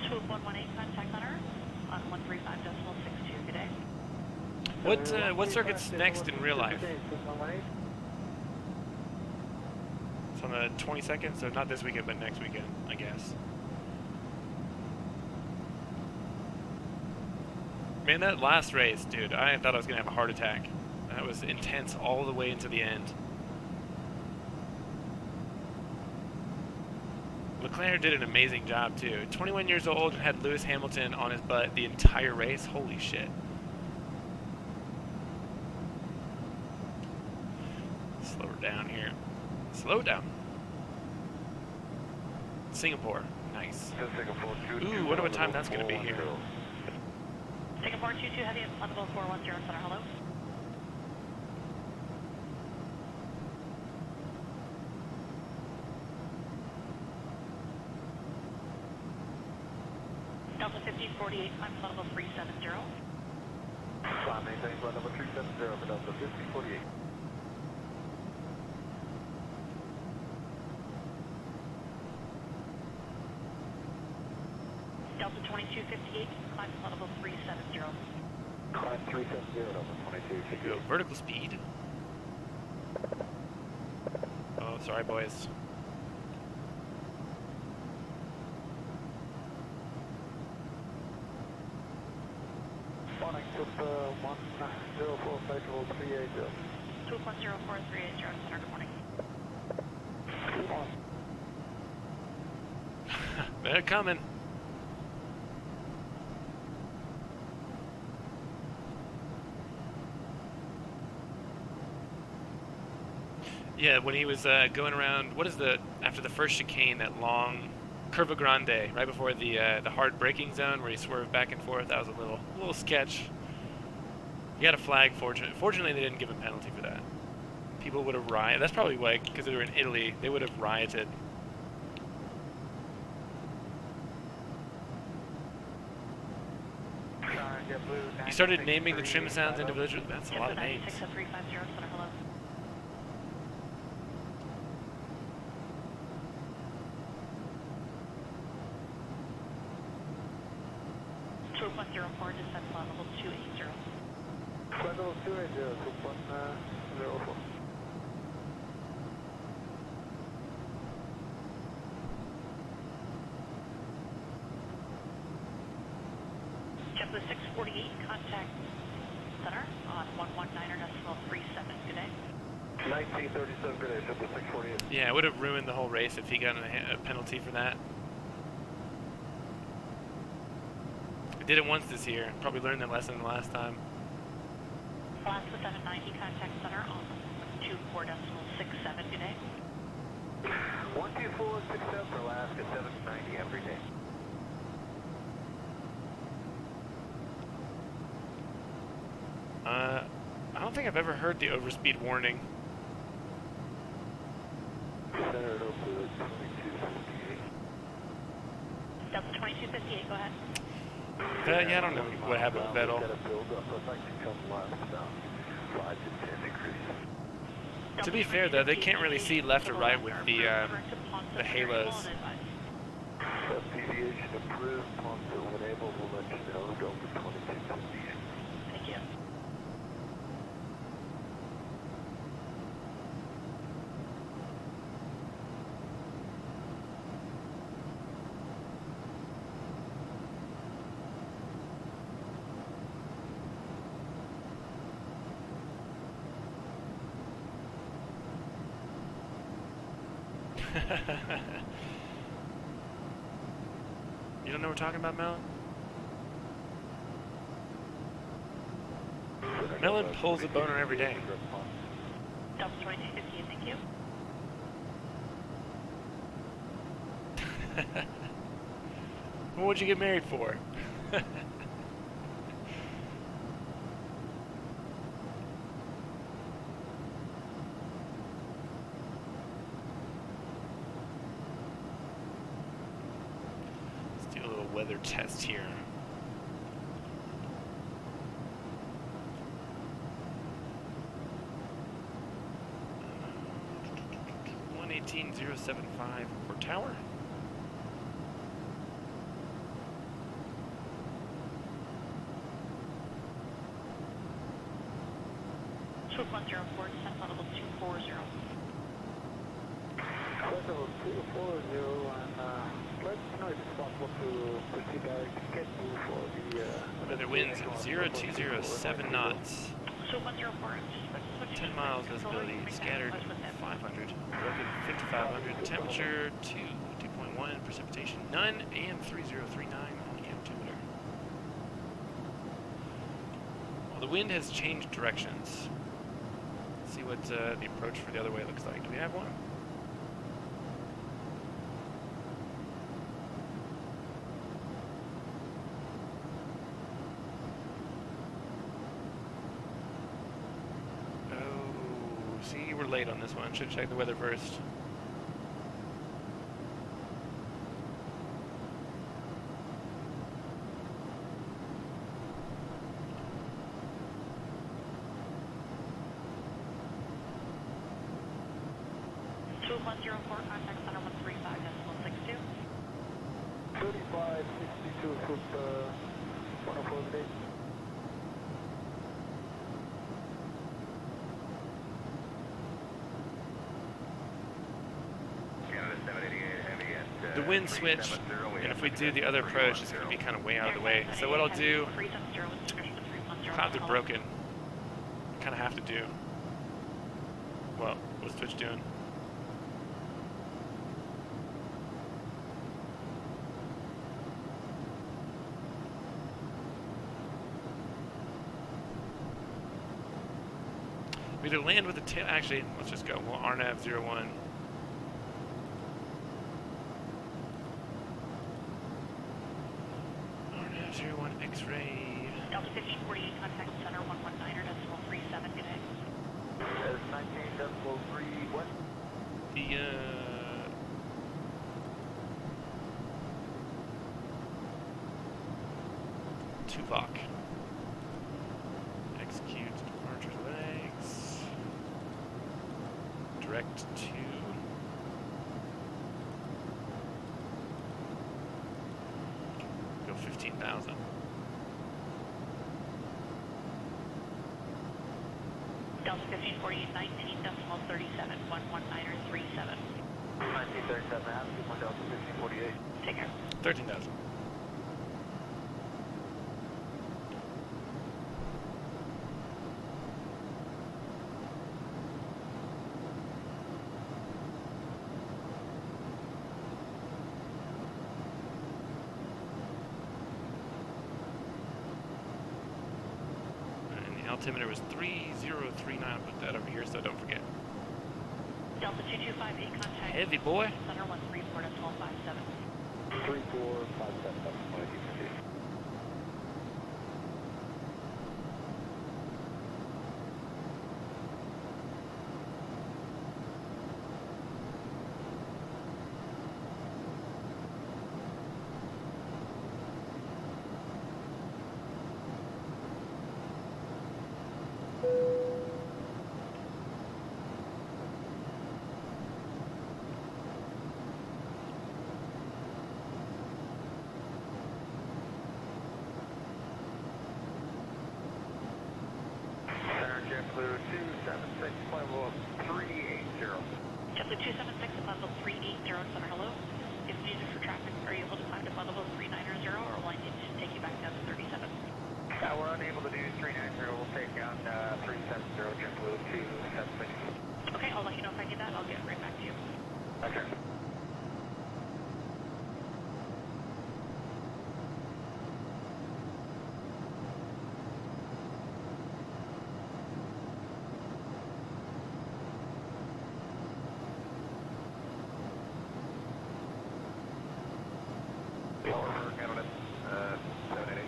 Swoop 118, contact center on 135.62. Good day. What circuit's next in real life? It's on the 22nd, so not this weekend, but next weekend, I guess. Man, that last race, dude, I thought I was going to have a heart attack. That was intense all the way into the end. Leclerc did an amazing job, too. 21 years old and had Lewis Hamilton on his butt the entire race. Holy shit. Slow her down here. Slow it down. Singapore. Nice. Ooh, wonder what time that's going to be here. Singapore 22 heavy at level 410 center, hello. Delta 1548, climb to level 370. Climb maintain flight level 370 for Delta 1548. Delta 2258, climb to level 370. Climb 370, Delta 2258. Go vertical speed. Oh, sorry, boys. Morning, Swoop 104, flight level 380. Swoop 104, 380 center, good morning. They're coming. Yeah, when he was going around, what is after the first chicane, that long Curva Grande, right before the hard braking zone where he swerved back and forth, that was a little sketch. He got a flag, fortunately they didn't give a penalty for that. People would have rioted. That's probably why, because they were in Italy, they would have rioted. You started naming the trim sounds individually. That's a lot of names. Swoop 104, descend level 280. Flight level 280, Swoop 104. JetBlue 648, contact center on 119.37. Good day. 1937, good day, JetBlue 648. Yeah, it would have ruined the whole race if he got a penalty for that. I did it once this year. Probably learned that lesson the last time. Alaska 790, contact center on 124.67. Good day. 12467 for Alaska 790 every day. I don't don't think I've ever heard the overspeed warning. Center open 2258. Delta 2258, go ahead. Yeah, I don't know what happened with Vettel. Got a build up, I'd like to come left about 5 to 10 degrees. To be fair though, they can't really see left or right with the halos. Deviation approved, Ponto when able, we'll let you know, Delta 2258. Thank you. You don't know what we're talking about, Melon? Melon pulls a boner every day. Delta 2258, thank you. Well, what'd you get married for? Let's do a little weather test here. 118.075 for tower. Swoop 104, descent on level 240. Level 240, and let us know if it's possible to proceed direct schedule for the... Weather winds at 0207 knots. Swoop 104, just 10 miles visibility, scattered 500, broken 5500, temperature 2.1, precipitation none, and 3039 on the altimeter. Well, the wind has changed directions. Let's see what the approach for the other way looks like. Do we have one? See, we're late on this one. Should check the weather first. Swoop 104, contact center 135.62. 3562, Swoop 104 today. The wind switch, and if we do the other approach, it's going to be kind of way out of the way. So what I'll do, clouds are broken. Kind of have to do. Well, what's Twitch doing? We either land with the tail. Actually, let's just go. We'll RNAV 01. RNAV 01 X-ray. Delta 1548, contact center 119.37, good day. That's 19.3, what? The Tuvok. Execute departure legs. Direct to go 15,000. Delta 1548, 19.37, 119.37. 1937, half, 1 Delta 1548. Take care. 13,000. Altimeter was 3039. I'll put that over here so don't forget. Delta 2258, contact Heavy boy. center 134.1257. 3457, that's my UC. JetBlue 276, flight level 380. JetBlue 276 at level 380 center, hello. If needed for traffic, are you able to climb to flight level 390 or will I need to take you back down to 37? We're unable to do 390, we'll take down 370, JetBlue 276. Okay, I'll let you know if I need that. I'll get right back to you. Okay. Lower for Canada 788.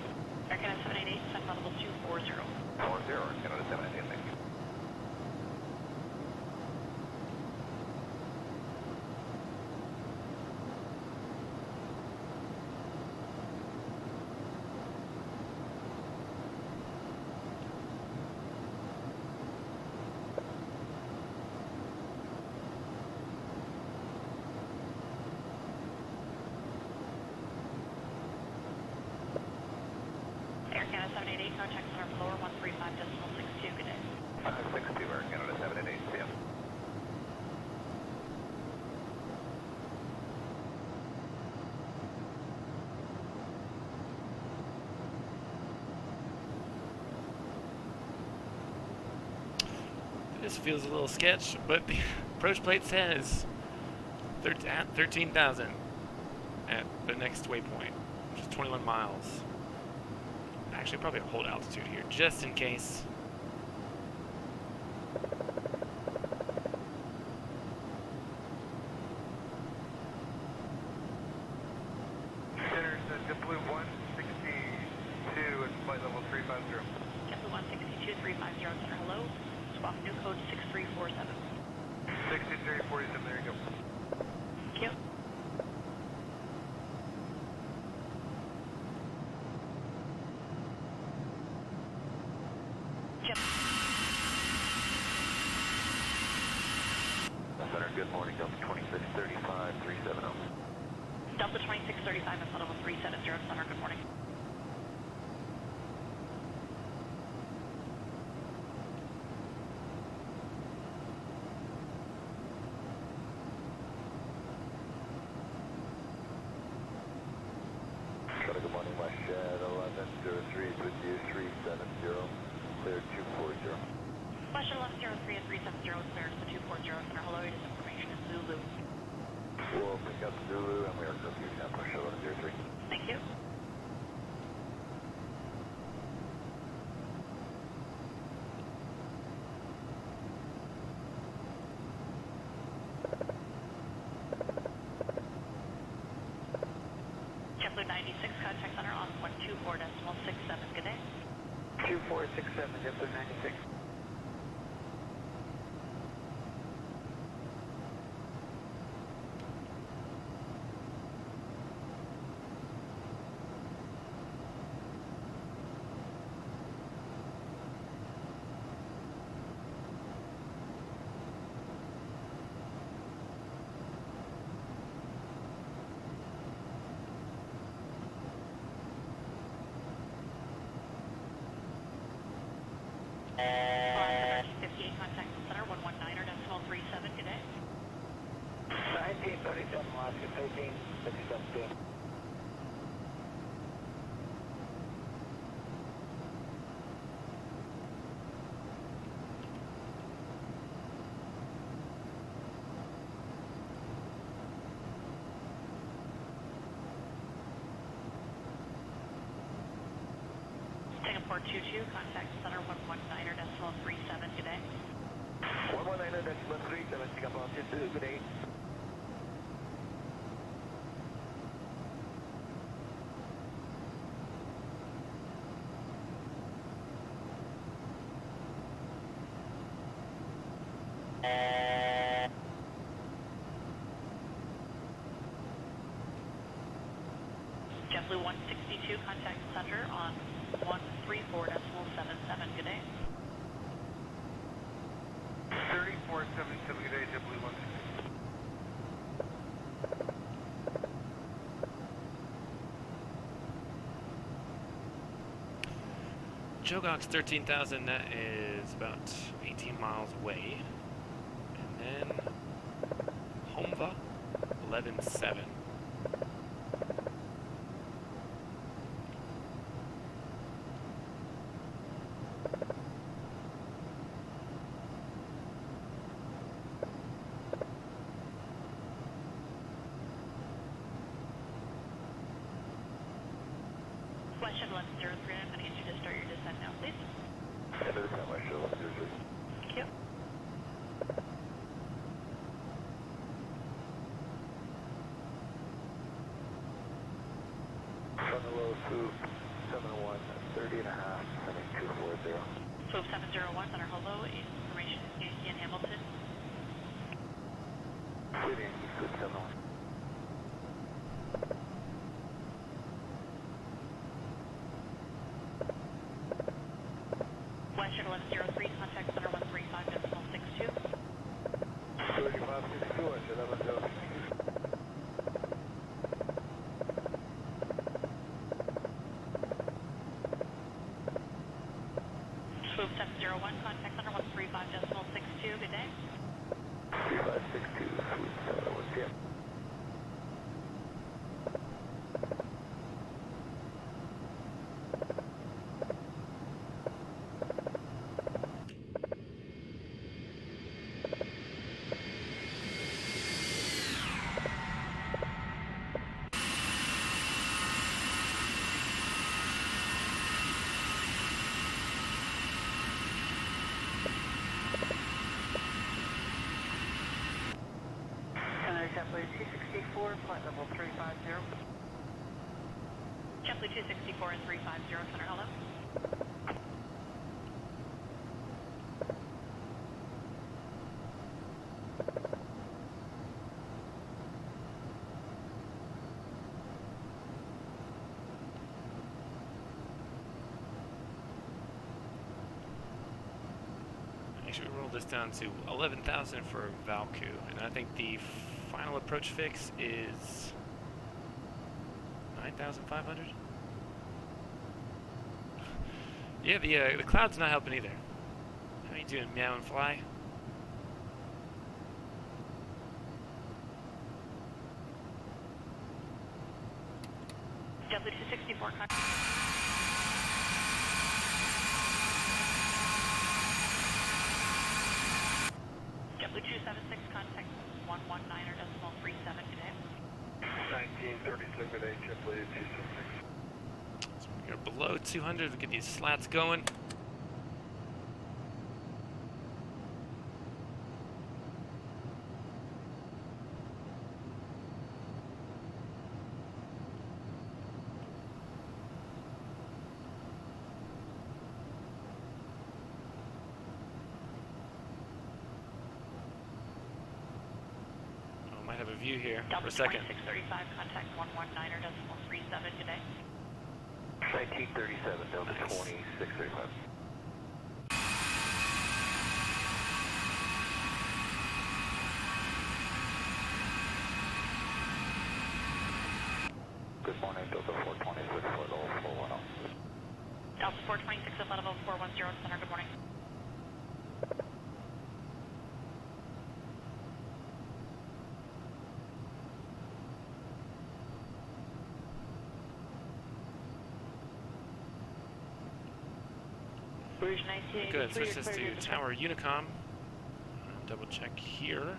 Air Canada 788, set flight level 240. 40, Canada 788, thank you. Air Canada 788, contact center for lower 135.62, good day. 562, Air Canada 788, see ya. This feels a little sketch, but the approach plate says 13,000 at the next waypoint, which is 21 miles. Actually, probably hold altitude here, just in case. Center says JetBlue 162 at flight level 350. JetBlue 162, 350 center, hello. Swap new code 6347. 6347, there you go. Thank you. Center, good morning, Delta 2635, 370. Delta 2635 at flight level 370 center, good morning. Shuttle, good morning, West Shed 1103 is with you, 370, clear 240. Question 1103 at 370 is cleared to 240 center, hello. It is information in Zulu. We'll pick up Zulu and we are computing up for Shuttle 103. Thank you. JetBlue 96, contact center on 124.67, good day. 2467, JetBlue 96. On 58, contact center 119.37, good day. 1937, Alaska 1367. Singapore 22, contact center 119.37, good day. 119.37, Singapore 22, good day. JetBlue 162, contact center on 134.77, good day. 3477, good day, JetBlue 162. Jogok's 13,000, that is about 18 miles away. And then Homva, 11,700. West Shuttle 103, I'm going to get you to start your descent now, please. End of the time, West Shuttle 103. Thank you. Front of low, swoop 71, 30 and a half, heading 240. Swoop 701, center hello, information is UC in Hamilton. City and swoop 71. West Shuttle 103, contact center 135.62. 3562, West Shuttle 103. Swoop 701, contact center 135.62, good day. 3562, swoop 701, yeah. JetBlue 264, flight level 350. JetBlue 264 and 350, center hello. Actually, we rolled this down to 11,000 for Valku, and I think the final approach fix is 9,500. Yeah, the cloud's not helping either. How you doing, Meow and Fly? JetBlue 264, contact. JetBlue 276, contact 119.37 today. 1936 at H, JetBlue 276. So we're below 200 to get these slats going. Might have a view here for a second. 2635, contact 119.37 today. 1937, Delta Nice. 2635. Good morning, Delta 426, flight level 410. Delta 426, flight level 410, center, good morning. Good, switch this to Tower Unicom. Double check here.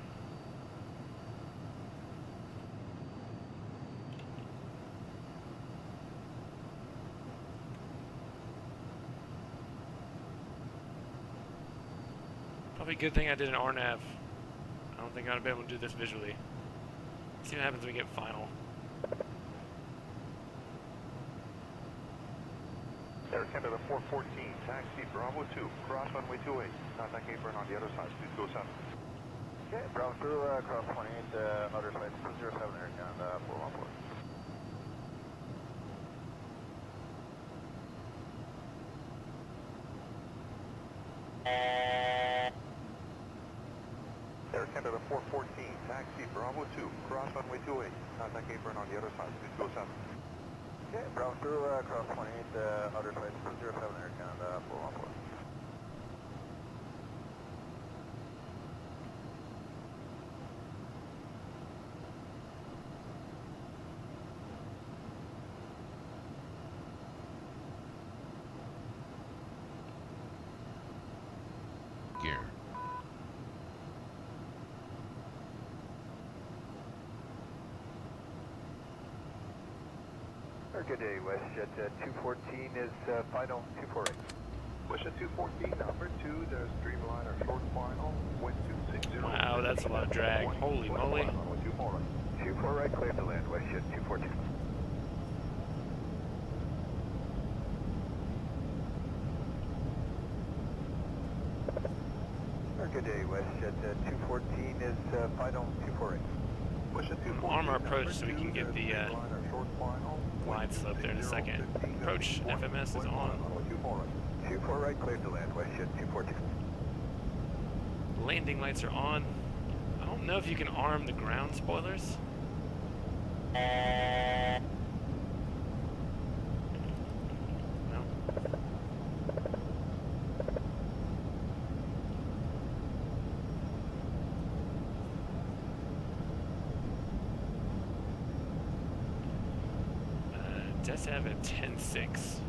Probably a good thing I did an RNAV. I don't think I'd be able to do this visually. See what happens when we get final. Air Canada 414, taxi Bravo 2, cross runway 28, contact apron on the other side, please go 7. Okay, Bravo 2, cross 28, motor flight 07, Air Canada 414. Air Canada 414, taxi Bravo 2, cross runway 28, contact apron on the other side, please go 7. Okay, Bravo 2, cross 28, outer flight 07 Air Canada, 414. Gear. Good day, WestJet 214 is final 248. WestJet 214, number 2, there's Dreamliner short final, wind 260. Wow, that's a lot of drag. Holy moly. 24 right, clear to land, WestJet 214. Good day, WestJet 214 is final 248. Arm our approach so we can get the glide slope there in a second. Approach FMS is on. 24 right, clear to land, WestJet 214. Landing lights are on. I don't know if you can arm the ground spoilers. No. Desav at 10-6.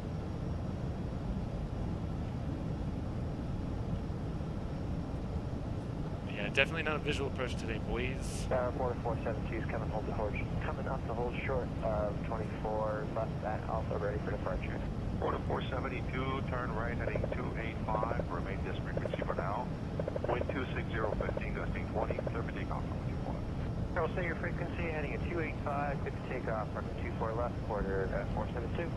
Yeah, definitely not a visual approach today, boys. 4472 is coming up to hold short of 24 left at also ready for departure. 4472, turn right heading 285, remain this frequency for now. Wind 260, 15 gusting 20, clear for takeoff from 24. I'll say your frequency heading at 285, good to take off from 24 left, quarter 472.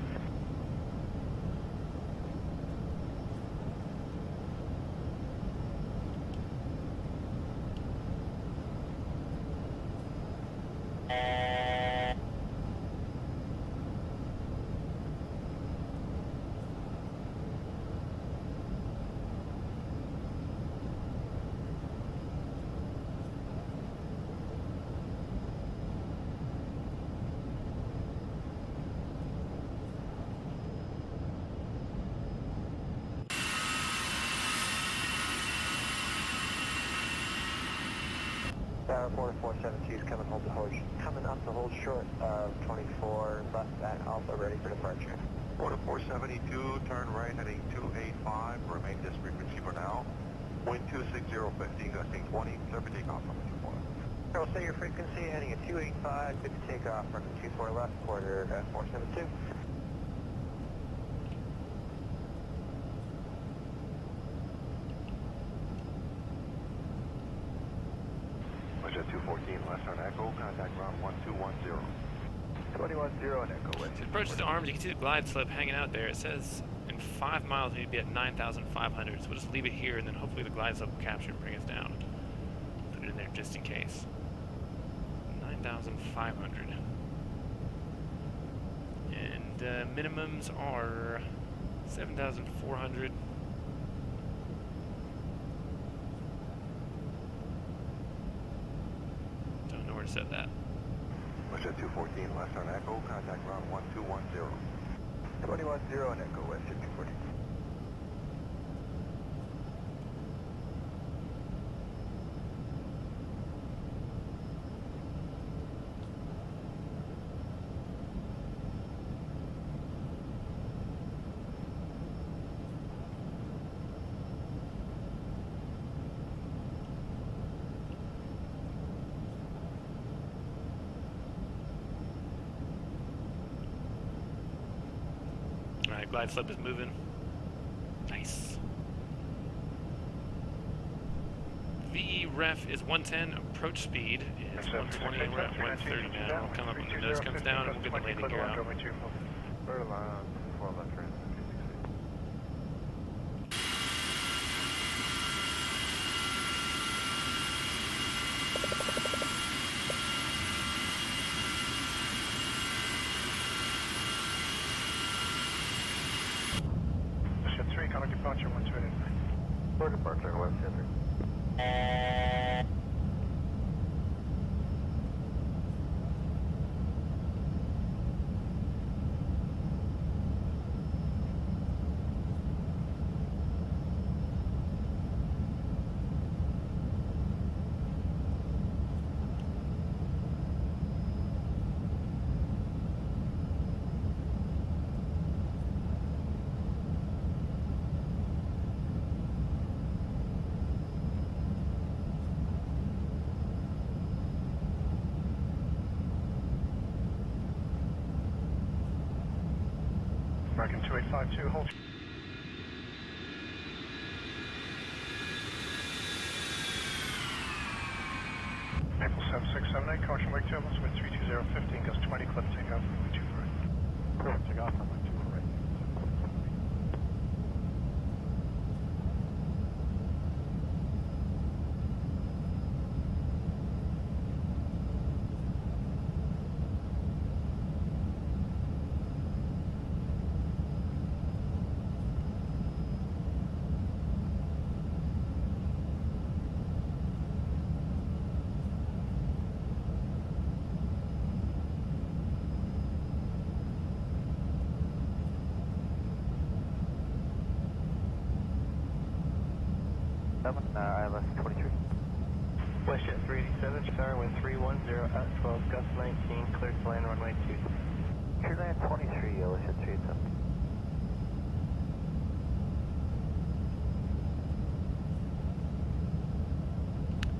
Tower 4472 is coming up to hold short of 24 left at also ready for departure. 4472, turn right heading 285, remain this frequency for now. Wind 260, 15 gusting 20, clear for takeoff from 24. I'll say your frequency heading at 285, good to take off from 24 left, quarter 472. WestJet 214, left on Echo, contact ground 1210. 210 and Echo, As it approaches the arms, you can see the glide slope hanging out there. It says in 5 miles we need to be at 9,500, so we'll just leave it here and then hopefully the glide slope will capture and bring us down. Put it in there just in case. 9,500. And minimums are 7,400. Don't know where to set that. WestJet 214, left on Echo, contact ground 1210. 210 and Echo, WestJet 214. Alright, glide slope is moving. Nice. VE ref is 110, approach speed is 120, we're at 130 now. We'll come up when the nose comes down and we'll get the landing gear out. WestJet 3, coming departure 120. For departure, WestJet 3. 3852, hold. Maple 7678, caution wake turbulence, wind 320, 15, gust 20, cliff takeoff, runway 2 for right. Perfect, takeoff, runway 2 for right. ILS 23. WestJet 387, star wind 310 at 12, gust 19, clear to land runway 2. Clear land 23, WestJet 387.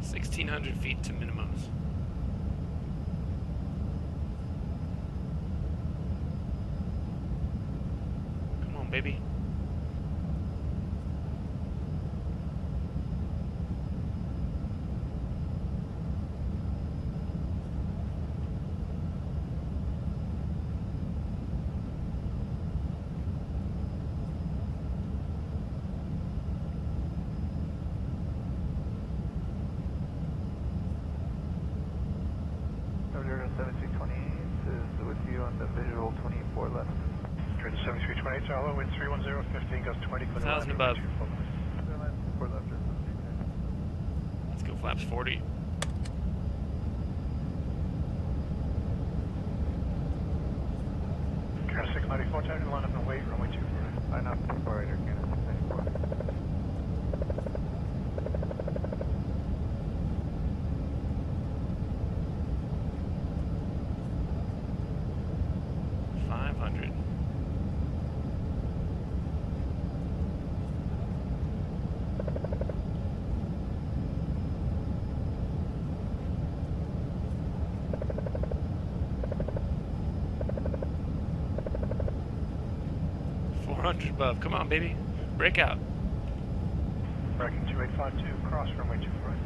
$1,600 to minimums. Come on, baby. November 7328 is with you on the visual 24 left. Turn to 7328, hello, wind 310, 15, gust 20, clear to 1,000 land above. runway 2 full left. Clear line 4 left, 7328. Let's go flaps 40. Canada 694, turn to line up and wait, runway 2 for right. Line up for right, Canada 694. 500. $400 above. Come on, baby. Break out. Braking 2852, cross runway 2 for right.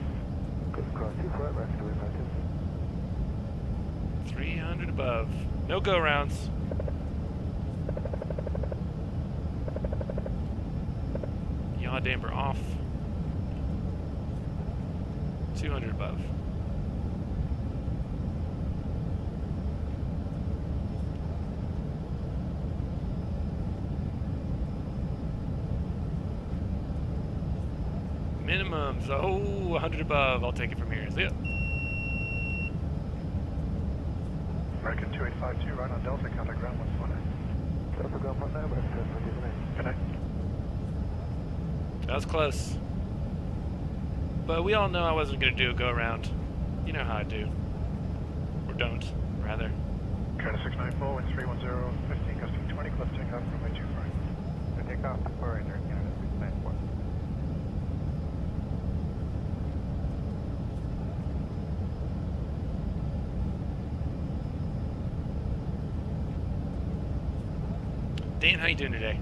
Good, cross 2 for right, bracket 2852. 300 above. No go rounds. Yaw damper off. 200 above. Minimums. Oh, 100 above. I'll take it from here. See ya. Braking 2852, right on Delta, contact ground 149. Delta ground 19, bracket 2852. Good night. That was close. But we all know I wasn't going to do a go around. You know how I do. Or don't, rather. Canada 694, wind 310, 15, gusting 20, cliff takeoff, runway 2 for right. So take off for right, Canada 694. Dan, how you doing today?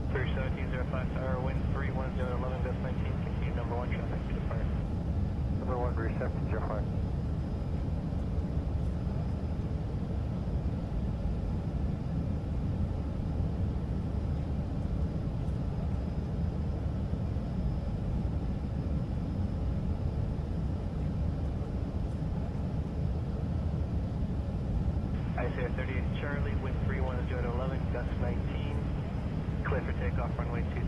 Clear 1705 tower, wind 310, 11, gust 19, continue number 1 traffic to depart. Number 1, reception, 05. ICR 38 Charlie, wind 310 to 11, gust 19, clear for takeoff, runway 23.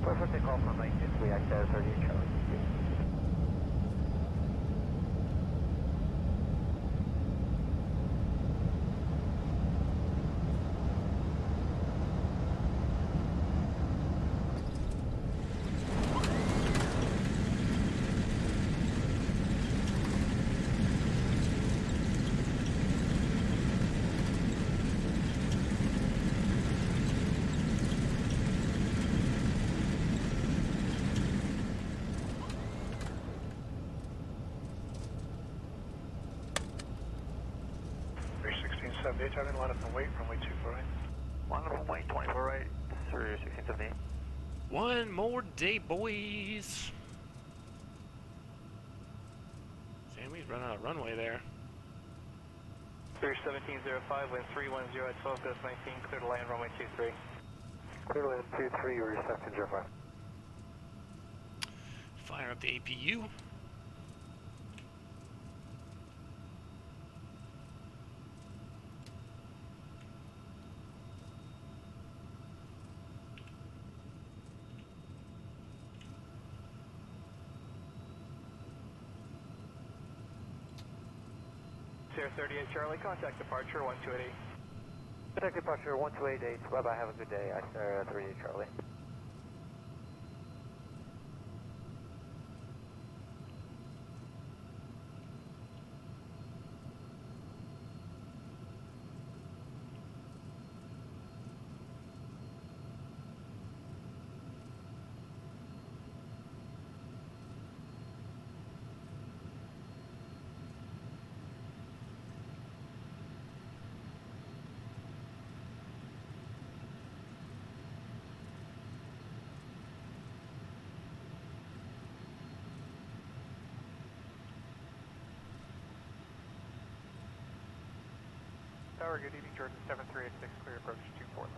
Clear for takeoff on 19, we ICR 38 Charlie. 1678, turn in, line up and wait, runway 24 right. Line up and wait, 24 right, through 1678. One more day, boys. Sammy's running out of runway there. Clear 1705, wind 310 at 12, gust 19, clear to land, runway 23. Clear land 23, reception 05. Fire up the APU. Sierra 38 Charlie, contact departure 1288. Contact departure 1288, bye-bye, have a good day, I Sierra 38 Charlie. Tower, good evening, Jordan 7386, clear approach 24 left.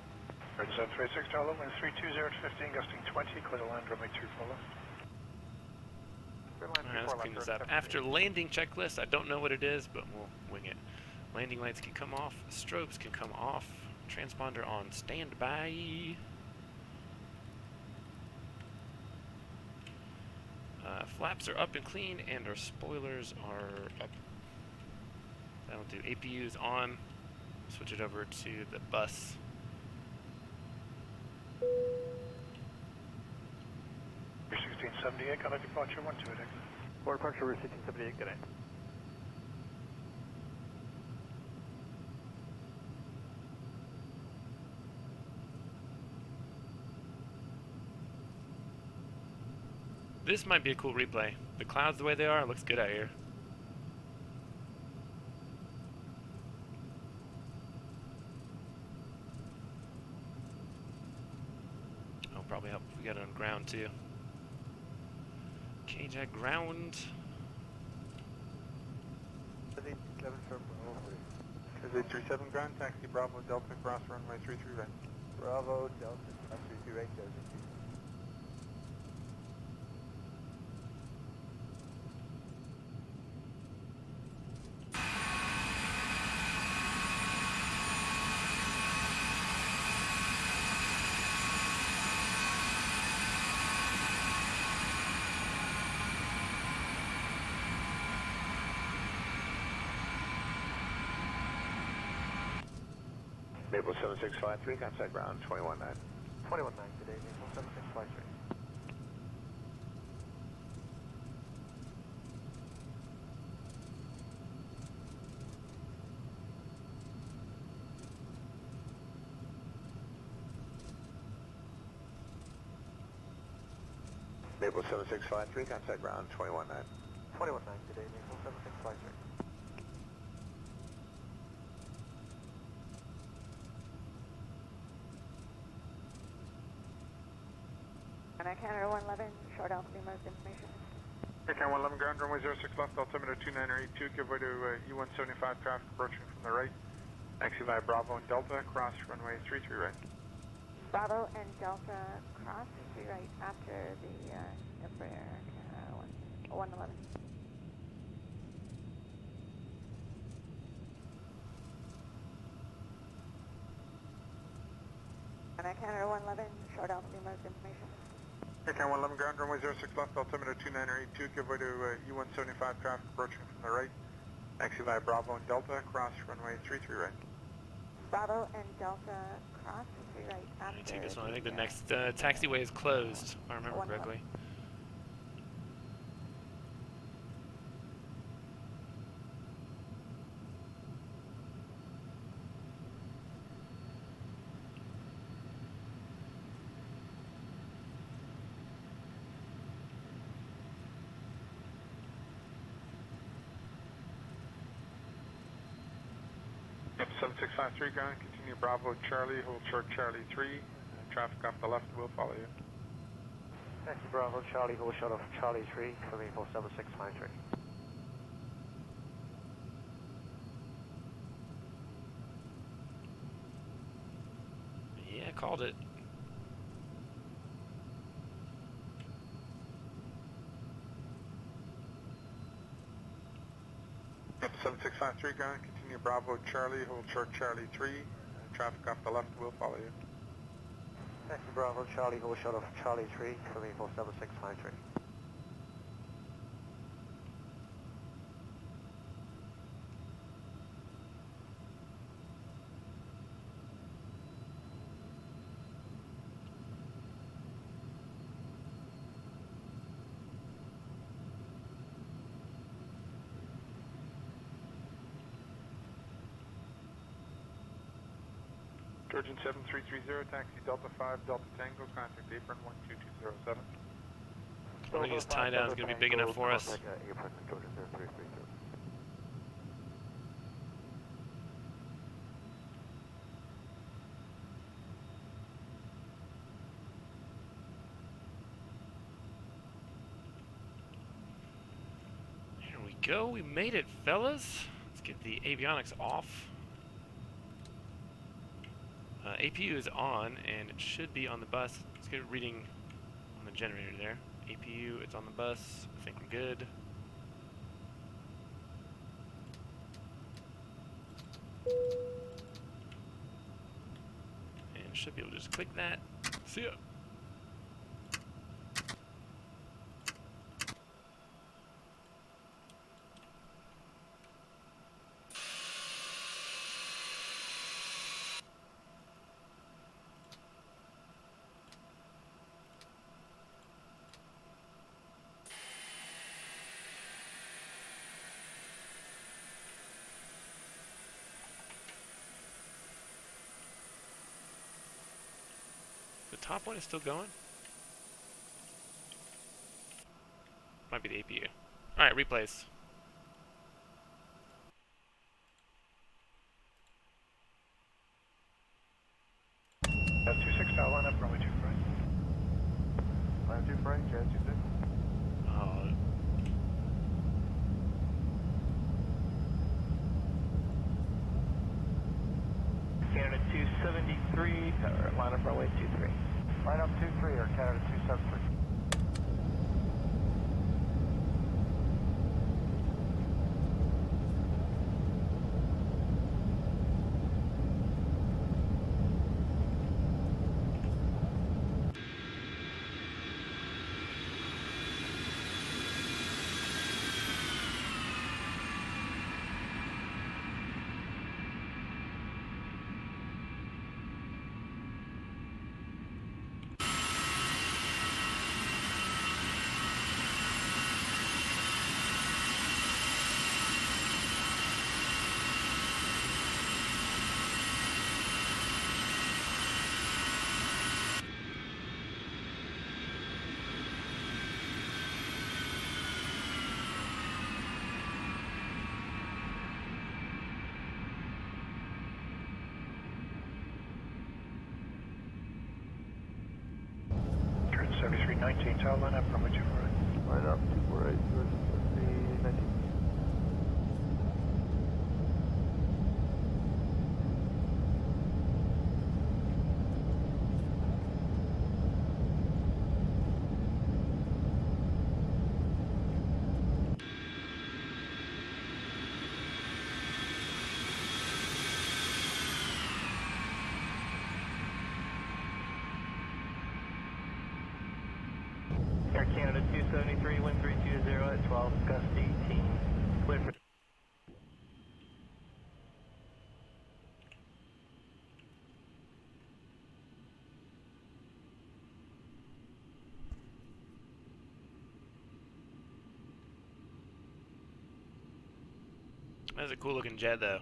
Jordan 7386, Tower, wind 320 to 15, gusting 20, clear to land, runway 24 left. Alright, let's clean this up. After landing checklist, I don't know what it is, but we'll wing it. Landing lights can come off, strobes can come off, transponder on standby. Flaps are up and clean, and our spoilers are up. That'll do. APU's on. Switch it over to the bus. Route 1678, contact departure 1288. Board departure route 1678, good day. This might be a cool replay. The clouds the way they are, it looks good out here. Oh, probably help if we got it on ground too. KJAC ground. 837 from Bravo. 837 ground, taxi Bravo Delta, cross runway 33 right. Bravo, Delta, 32 right, Joseph. Maple 7653, contact ground 219. 219 today, Maple 7653. Maple 7653, contact ground 219. 219 today, Maple 7653. Canada 111, short altitude emergency information. Canada 111 ground, runway 06 left, altimeter 2982, give way to U-175 traffic approaching from the right. Taxi via Bravo and Delta, cross runway 33 right. Bravo and Delta cross 3 right after the Embraer 111. Canada 111, short altitude emergency information. Canada 111 ground, runway 06 left, altimeter 2982, give way to U-175 traffic approaching from the right. Taxi via Bravo and Delta, cross runway 33 right. Bravo and Delta cross 3 right after. I take this one. I think the next taxiway is closed, if I remember correctly. 7653 ground, continue Bravo Charlie, hold short Charlie 3. Traffic off the left will follow you. Taxi Bravo Charlie, hold short of Charlie 3 for info 7653. Yeah, called it. Yep, 7653 ground, continue Bravo Charlie, hold short Charlie 3. Traffic off the left will follow you. Taxi Bravo Charlie, hold short of Charlie 3 for info 7653. Georgian 7330, taxi Delta 5, Delta Tango, contact apron 12207. I don't think this tie down is going to be big enough for us. Apron Georgian 7330. Here we go. We made it, fellas. Let's get the avionics off. APU is on, and it should be on the bus. Let's get a reading on the generator there. APU, it's on the bus. I think we're good. And should be able to just click that. See ya. The top one is still going? Might be the APU. Alright, replays. That's 26 tower line up, runway 2 right. Line 2 right, Jan 26. Oh. Canada 273, line up runway 23. Line up 23 or Canada 273. Georgian 7319, tower line up, runway 2 right. Line up 248, Georgian 7319. Air Canada 273, wind 320 at 12, gust 18. Clear for... That's a cool looking jet though.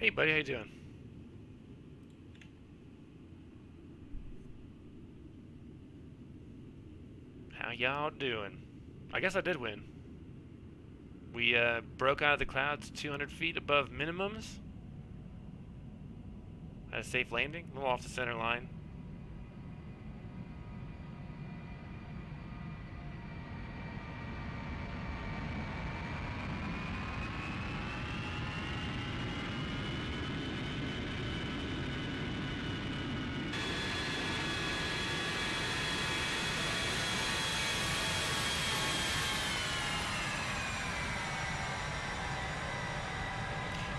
Hey, buddy, how you doing? How y'all doing? I guess I did win. We broke out of the clouds 200 feet above minimums. Had a safe landing, a little off the center line.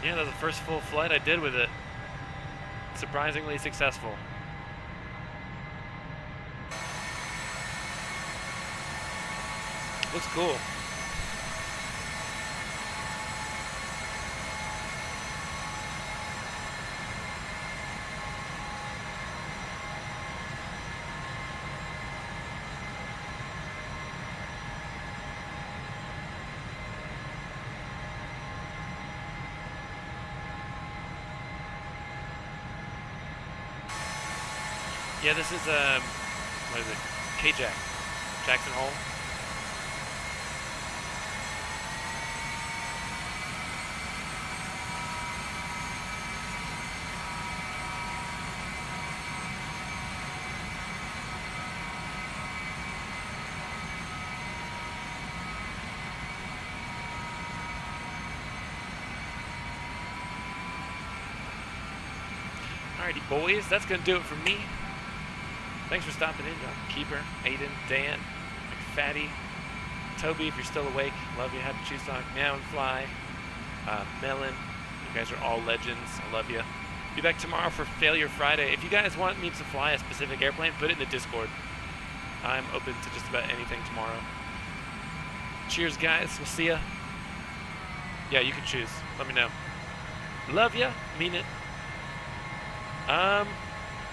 Yeah, that was the first full flight I did with it. Surprisingly successful. Looks cool. Yeah, this is, what is it? KJAC. Jackson Hole. Alrighty, boys, that's gonna do it for me. Thanks for stopping in, John. Keeper, Aiden, Dan, McFatty, Toby, if you're still awake, love you. Happy Cheese Talk, Meow and Fly, Melon, you guys are all legends. I love you. Be back tomorrow for Failure Friday. If you guys want me to fly a specific airplane, put it in the Discord. I'm open to just about anything tomorrow. Cheers, guys. We'll see ya. Yeah, you can choose. Let me know. Love ya. Mean it.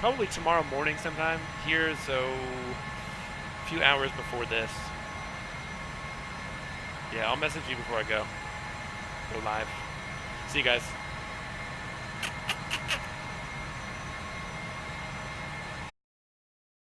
Probably tomorrow morning sometime here, so a few hours before this. Yeah, I'll message you before I go live. See you guys.